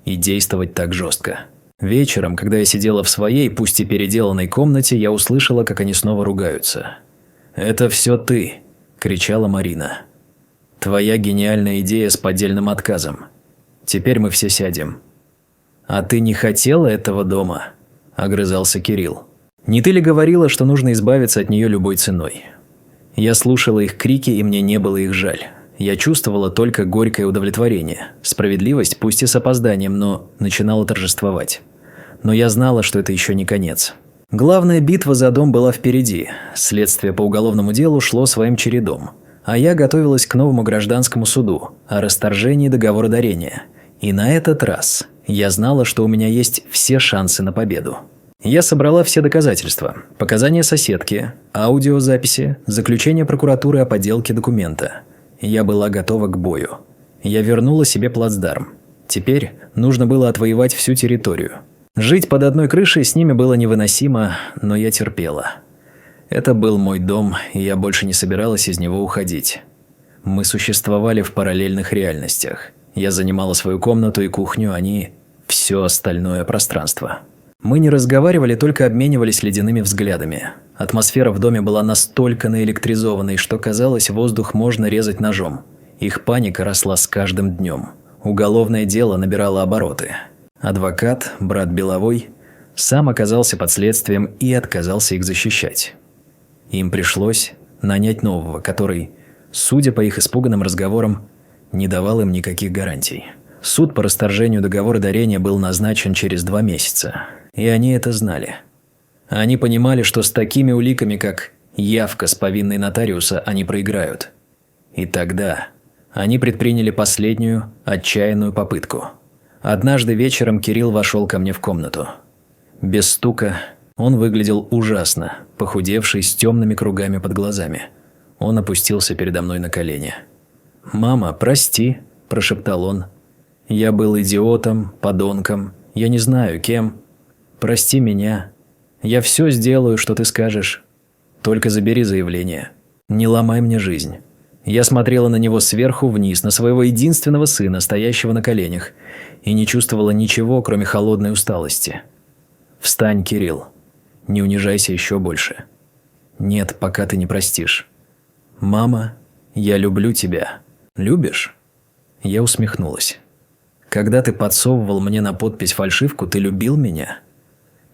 И действовать так жестко. Вечером, когда я сидела в своей, пусть и переделанной комнате, я услышала, как они снова ругаются. «Это все ты!» – кричала Марина. «Твоя гениальная идея с поддельным отказом. Теперь мы все сядем». «А ты не хотела этого дома?» – огрызался Кирилл. «Не ты ли говорила, что нужно избавиться от нее любой ценой?» Я слушала их крики, и мне не было их жаль. Я чувствовала только горькое удовлетворение. Справедливость, пусть и с опозданием, но начинала торжествовать. Но я знала, что это еще не конец. Главная битва за дом была впереди. Следствие по уголовному делу шло своим чередом. А я готовилась к новому гражданскому суду о расторжении договора дарения. И на этот раз я знала, что у меня есть все шансы на победу. Я собрала все доказательства: показания соседки, аудиозаписи, заключение прокуратуры о подделке документа. Я была готова к бою. Я вернула себе плацдарм. Теперь нужно было отвоевать всю территорию. Жить под одной крышей с ними было невыносимо, но я терпела. Это был мой дом, и я больше не собиралась из него уходить. Мы существовали в параллельных реальностях. Я занимала свою комнату и кухню, они – все остальное пространство. Мы не разговаривали, только обменивались ледяными взглядами. Атмосфера в доме была настолько наэлектризованной, что казалось, воздух можно резать ножом. Их паника росла с каждым днем. Уголовное дело набирало обороты. Адвокат, брат Беловой, сам оказался под следствием и отказался их защищать. Им пришлось нанять нового, который, судя по их испуганным разговорам, не давал им никаких гарантий. Суд по расторжению договора дарения был назначен через 2 месяца, и они это знали. Они понимали, что с такими уликами, как явка с повинной нотариуса, они проиграют. И тогда они предприняли последнюю, отчаянную попытку. Однажды вечером Кирилл вошел ко мне в комнату. Без стука. Он выглядел ужасно, похудевший, с темными кругами под глазами. Он опустился передо мной на колени. «Мама, прости», – прошептал он. «Я был идиотом, подонком, я не знаю кем. Прости меня. Я все сделаю, что ты скажешь. Только забери заявление. Не ломай мне жизнь». Я смотрела на него сверху вниз, на своего единственного сына, стоящего на коленях, и не чувствовала ничего, кроме холодной усталости. «Встань, Кирилл. Не унижайся еще больше. Нет, пока ты не простишь. Мама, я люблю тебя. Любишь?» Я усмехнулась. «Когда ты подсовывал мне на подпись фальшивку, ты любил меня?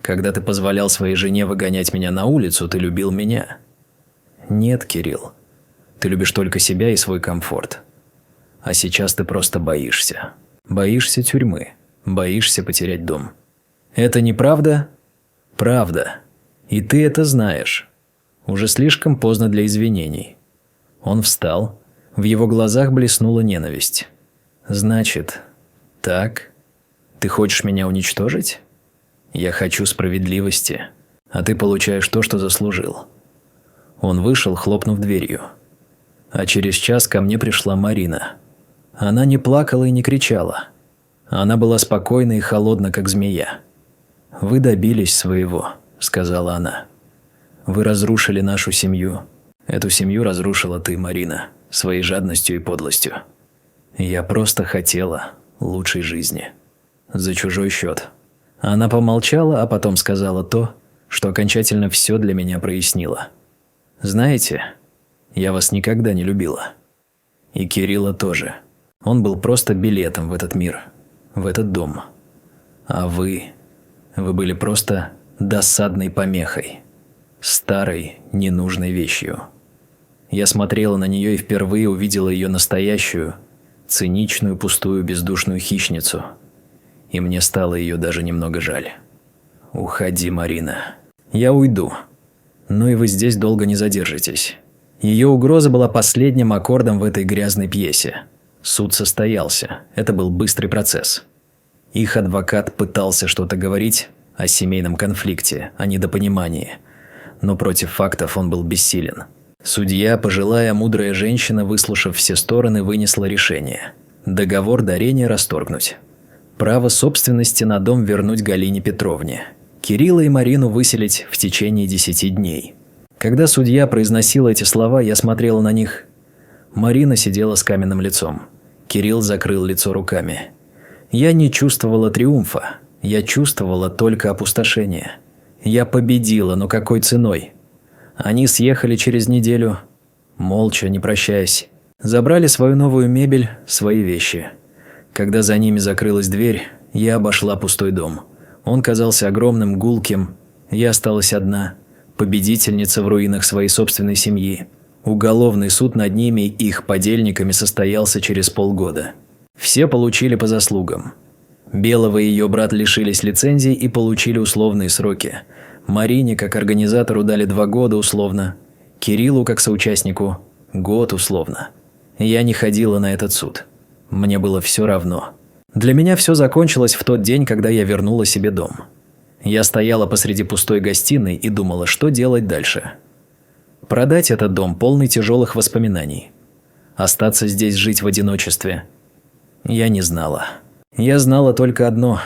Когда ты позволял своей жене выгонять меня на улицу, ты любил меня?» «Нет, Кирилл. Ты любишь только себя и свой комфорт. А сейчас ты просто боишься. Боишься тюрьмы. Боишься потерять дом. Это неправда?» «Правда. И ты это знаешь. Уже слишком поздно для извинений». Он встал. В его глазах блеснула ненависть. «Значит, так? Ты хочешь меня уничтожить? Я хочу справедливости, а ты получаешь то, что заслужил». Он вышел, хлопнув дверью. А через час ко мне пришла Марина. Она не плакала и не кричала. Она была спокойна и холодна, как змея. «Вы добились своего», – сказала она. «Вы разрушили нашу семью. Эту семью разрушила ты, Марина, своей жадностью и подлостью. Я просто хотела лучшей жизни. За чужой счет». Она помолчала, а потом сказала то, что окончательно все для меня прояснило. «Знаете, я вас никогда не любила. И Кирилла тоже. Он был просто билетом в этот мир, в этот дом. А вы были просто досадной помехой, старой, ненужной вещью». Я смотрела на нее и впервые увидела ее настоящую, циничную, пустую, бездушную хищницу. И мне стало ее даже немного жаль. «Уходи, Марина. Я уйду. Но и вы здесь долго не задержитесь». Ее угроза была последним аккордом в этой грязной пьесе. Суд состоялся. Это был быстрый процесс. Их адвокат пытался что-то говорить о семейном конфликте, о недопонимании. Но против фактов он был бессилен. Судья, пожилая мудрая женщина, выслушав все стороны, вынесла решение. Договор дарения расторгнуть. Право собственности на дом вернуть Галине Петровне. Кирилла и Марину выселить в течение 10 дней. Когда судья произносила эти слова, я смотрела на них. Марина сидела с каменным лицом. Кирилл закрыл лицо руками. Я не чувствовала триумфа. Я чувствовала только опустошение. Я победила, но какой ценой? Они съехали через неделю, молча, не прощаясь. Забрали свою новую мебель, свои вещи. Когда за ними закрылась дверь, я обошла пустой дом. Он казался огромным, гулким. Я осталась одна. Победительница в руинах своей собственной семьи. Уголовный суд над ними и их подельниками состоялся через полгода. Все получили по заслугам. Белого и ее брат лишились лицензий и получили условные сроки. Марине, как организатору, дали 2 года условно. Кириллу, как соучастнику, год условно. Я не ходила на этот суд. Мне было все равно. Для меня все закончилось в тот день, когда я вернула себе дом. Я стояла посреди пустой гостиной и думала, что делать дальше. Продать этот дом, полный тяжелых воспоминаний. Остаться здесь жить в одиночестве. Я не знала. Я знала только одно.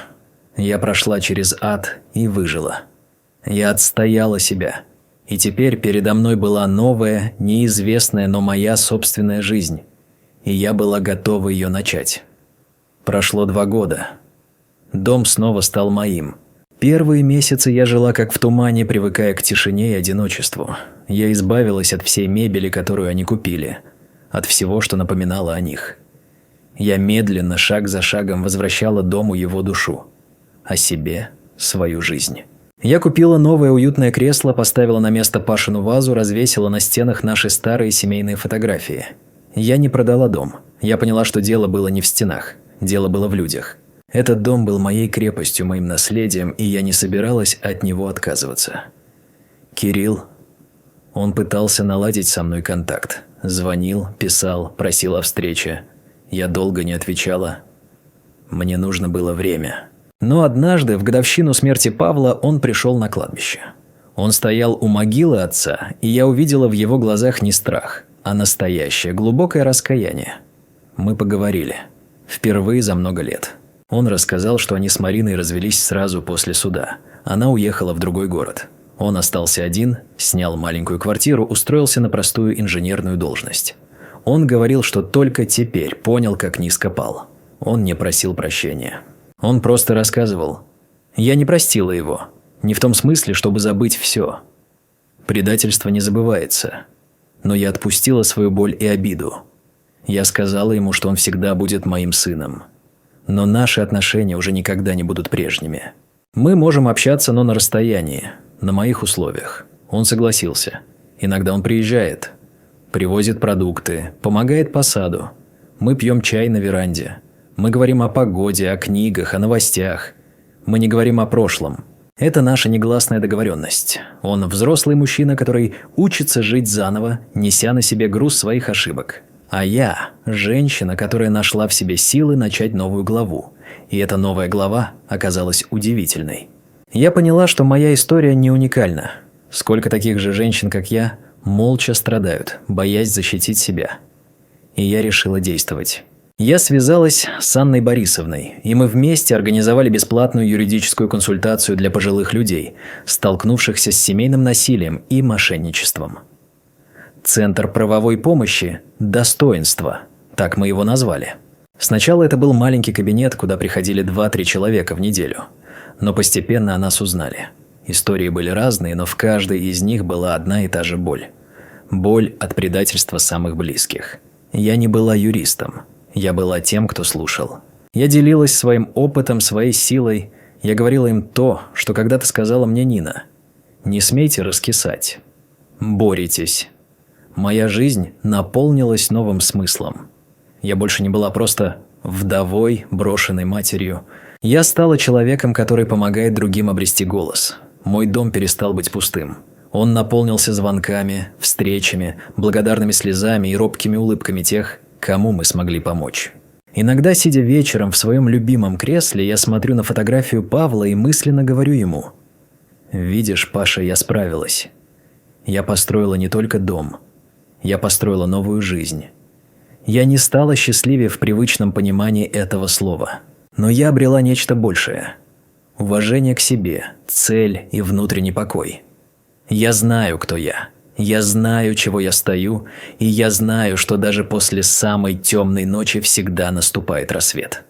Я прошла через ад и выжила. Я отстояла себя. И теперь передо мной была новая, неизвестная, но моя собственная жизнь. И я была готова ее начать. Прошло 2 года. Дом снова стал моим. Первые месяцы я жила как в тумане, привыкая к тишине и одиночеству. Я избавилась от всей мебели, которую они купили. От всего, что напоминало о них. Я медленно, шаг за шагом возвращала дому его душу. О себе свою жизнь. Я купила новое уютное кресло, поставила на место Пашину вазу, развесила на стенах наши старые семейные фотографии. Я не продала дом. Я поняла, что дело было не в стенах. Дело было в людях. Этот дом был моей крепостью, моим наследием, и я не собиралась от него отказываться. Кирилл, он пытался наладить со мной контакт. Звонил, писал, просил о встрече. Я долго не отвечала. Мне нужно было время. Но однажды, в годовщину смерти Павла, он пришел на кладбище. Он стоял у могилы отца, и я увидела в его глазах не страх, а настоящее, глубокое раскаяние. Мы поговорили. Впервые за много лет. Он рассказал, что они с Мариной развелись сразу после суда. Она уехала в другой город. Он остался один, снял маленькую квартиру, устроился на простую инженерную должность. Он говорил, что только теперь понял, как низко пал. Он не просил прощения. Он просто рассказывал. Я не простила его. Не в том смысле, чтобы забыть все. Предательство не забывается. Но я отпустила свою боль и обиду. Я сказала ему, что он всегда будет моим сыном. Но наши отношения уже никогда не будут прежними. Мы можем общаться, но на расстоянии, на моих условиях. Он согласился. Иногда он приезжает, привозит продукты, помогает по саду. Мы пьем чай на веранде. Мы говорим о погоде, о книгах, о новостях. Мы не говорим о прошлом. Это наша негласная договоренность. Он взрослый мужчина, который учится жить заново, неся на себе груз своих ошибок. А я – женщина, которая нашла в себе силы начать новую главу. И эта новая глава оказалась удивительной. Я поняла, что моя история не уникальна. Сколько таких же женщин, как я, молча страдают, боясь защитить себя. И я решила действовать. Я связалась с Анной Борисовной, и мы вместе организовали бесплатную юридическую консультацию для пожилых людей, столкнувшихся с семейным насилием и мошенничеством. Центр правовой помощи «Достоинство», так мы его назвали. Сначала это был маленький кабинет, куда приходили 2-3 человека в неделю. Но постепенно о нас узнали. Истории были разные, но в каждой из них была одна и та же боль. Боль от предательства самых близких. Я не была юристом. Я была тем, кто слушал. Я делилась своим опытом, своей силой. Я говорила им то, что когда-то сказала мне Нина. Не смейте раскисать. Боритесь. Моя жизнь наполнилась новым смыслом. Я больше не была просто вдовой, брошенной матерью. Я стала человеком, который помогает другим обрести голос. Мой дом перестал быть пустым. Он наполнился звонками, встречами, благодарными слезами и робкими улыбками тех, кому мы смогли помочь. Иногда, сидя вечером в своем любимом кресле, я смотрю на фотографию Павла и мысленно говорю ему: «Видишь, Паша, я справилась. Я построила не только дом. Я построила новую жизнь. Я не стала счастливее в привычном понимании этого слова. Но я обрела нечто большее. Уважение к себе, цель и внутренний покой. Я знаю, кто я. Я знаю, чего я стою, и я знаю, что даже после самой темной ночи всегда наступает рассвет.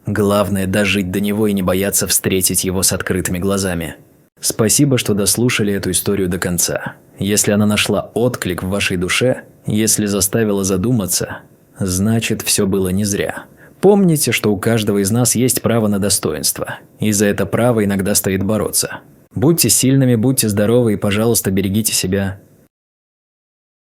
Главное – дожить до него и не бояться встретить его с открытыми глазами. Спасибо, что дослушали эту историю до конца. Если она нашла отклик в вашей душе, если заставила задуматься, значит, все было не зря. Помните, что у каждого из нас есть право на достоинство, и за это право иногда стоит бороться. Будьте сильными, будьте здоровы и, пожалуйста, берегите себя.